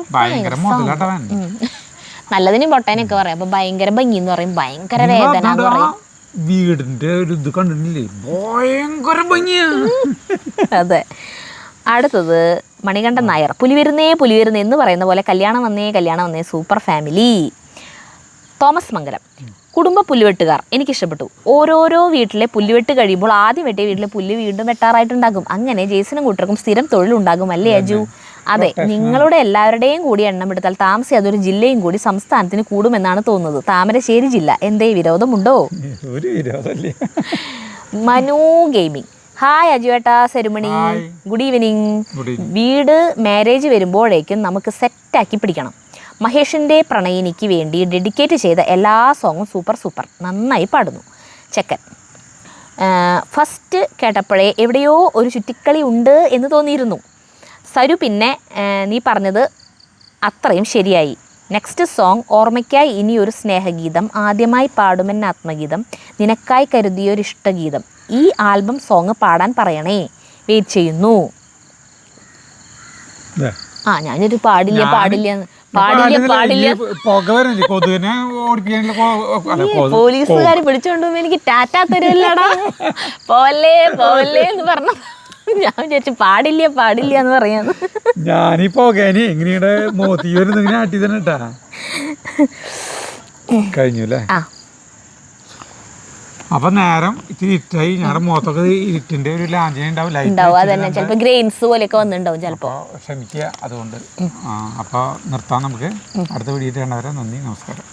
നല്ലതിനും പൊട്ടേനൊക്കെ പറയാം. അപ്പൊ ഭയങ്കര ഭംഗി എന്ന് പറയും, ഭയങ്കര വേദന എന്ന് പറയും. വീടിന്റെ ഒരു ഇത് കണ്ടിട്ടില്ലേ, ഭയങ്കര ഭംഗിയാണ്. അതെ. അടുത്തത് മണികണ്ഠൻ നായർ. പുലിവരുന്നേ എന്ന് പറയുന്ന പോലെ കല്യാണം വന്നേ സൂപ്പർ ഫാമിലി. തോമസ് മംഗലം. കുടുംബ പുല്ലുവെട്ടുകാർ എനിക്കിഷ്ടപ്പെട്ടു. ഓരോരോ വീട്ടിലെ പുല്ലുവെട്ട് കഴിയുമ്പോൾ ആദ്യം വെട്ടിയ വീട്ടിലെ പുല്ല് വീണ്ടും വെട്ടാറായിട്ടുണ്ടാകും. അങ്ങനെ ജെയ്സനും കൂട്ടർക്കും സ്ഥിരം തൊഴിലുണ്ടാകും അല്ലേ അജു? അതെ, നിങ്ങളുടെ എല്ലാവരുടെയും കൂടി എണ്ണം എടുത്താൽ താമസിയാതെ അതൊരു ജില്ലയും കൂടി സംസ്ഥാനത്തിന് കൂടുമെന്നാണ് തോന്നുന്നത്. താമരശ്ശേരി ജില്ല. എന്തേ വിരോധമുണ്ടോ? ഒരു വിരോധമില്ല. മനു ഗെയിമിംഗ്. ഹായ് അജുവേട്ടാ, സെരുമണി, ഗുഡ് ഈവനിങ്. വീട് മാരേജ് വരുമ്പോഴേക്കും നമുക്ക് സെറ്റാക്കി പിടിക്കണം. മഹേഷിൻ്റെ പ്രണയിനിക്ക് വേണ്ടി ഡെഡിക്കേറ്റ് ചെയ്ത എല്ലാ സോങ്ങും സൂപ്പർ നന്നായി പാടുന്നു ചെക്കൻ. ഫസ്റ്റ് കേട്ടപ്പോഴേ എവിടെയോ ഒരു ചുറ്റിക്കളി ഉണ്ട് എന്ന് തോന്നിയിരുന്നു. സരു, പിന്നെ നീ പറഞ്ഞത് അത്രയും ശരിയായി. നെക്സ്റ്റ് സോങ് ഓർമ്മയ്ക്കായി ഇനിയൊരു സ്നേഹഗീതം, ആദ്യമായി പാടുമെന്ന ആത്മഗീതം, നിനക്കായി കരുതിയൊരിഷ്ടഗീതം. ഈ ആൽബം സോങ് പാടാൻ പറയണേ, വെയിറ്റ് ചെയ്യുന്നു. ഞാനൊരു പോലീസുകാർ പിടിച്ചോണ്ട് എനിക്ക് ടാറ്റാ തരുമല്ലടാ, പോലെ എന്ന് പറഞ്ഞു. ഞാൻ വിചാരിച്ചു പാടില്ല എന്ന് പറയാന്ന്. ഞാനീ പോകാന് എങ്ങനെയുടെ മോത്തി ആട്ടി തന്നെ ഇട്ടാ കഴിഞ്ഞു അല്ലേ. അപ്പൊ നേരം ഇത്തിരി ഇരുട്ടായി. ഞങ്ങളുടെ മുഖത്തൊക്കെ ഇരുട്ടിന്റെ ഒരു ലാഞ്ചന ഉണ്ടാവും. അതന്നെ, ചിലപ്പോ ഗ്രെയിൻസ് പോലെയൊക്കെ വന്നിട്ടുണ്ടാവും ചിലപ്പോ. ക്ഷമിക്കുക അതുകൊണ്ട്. അപ്പൊ നിർത്താം നമുക്ക്. അടുത്ത വീഡിയോ കാണുന്നവരെ നന്ദി, നമസ്കാരം.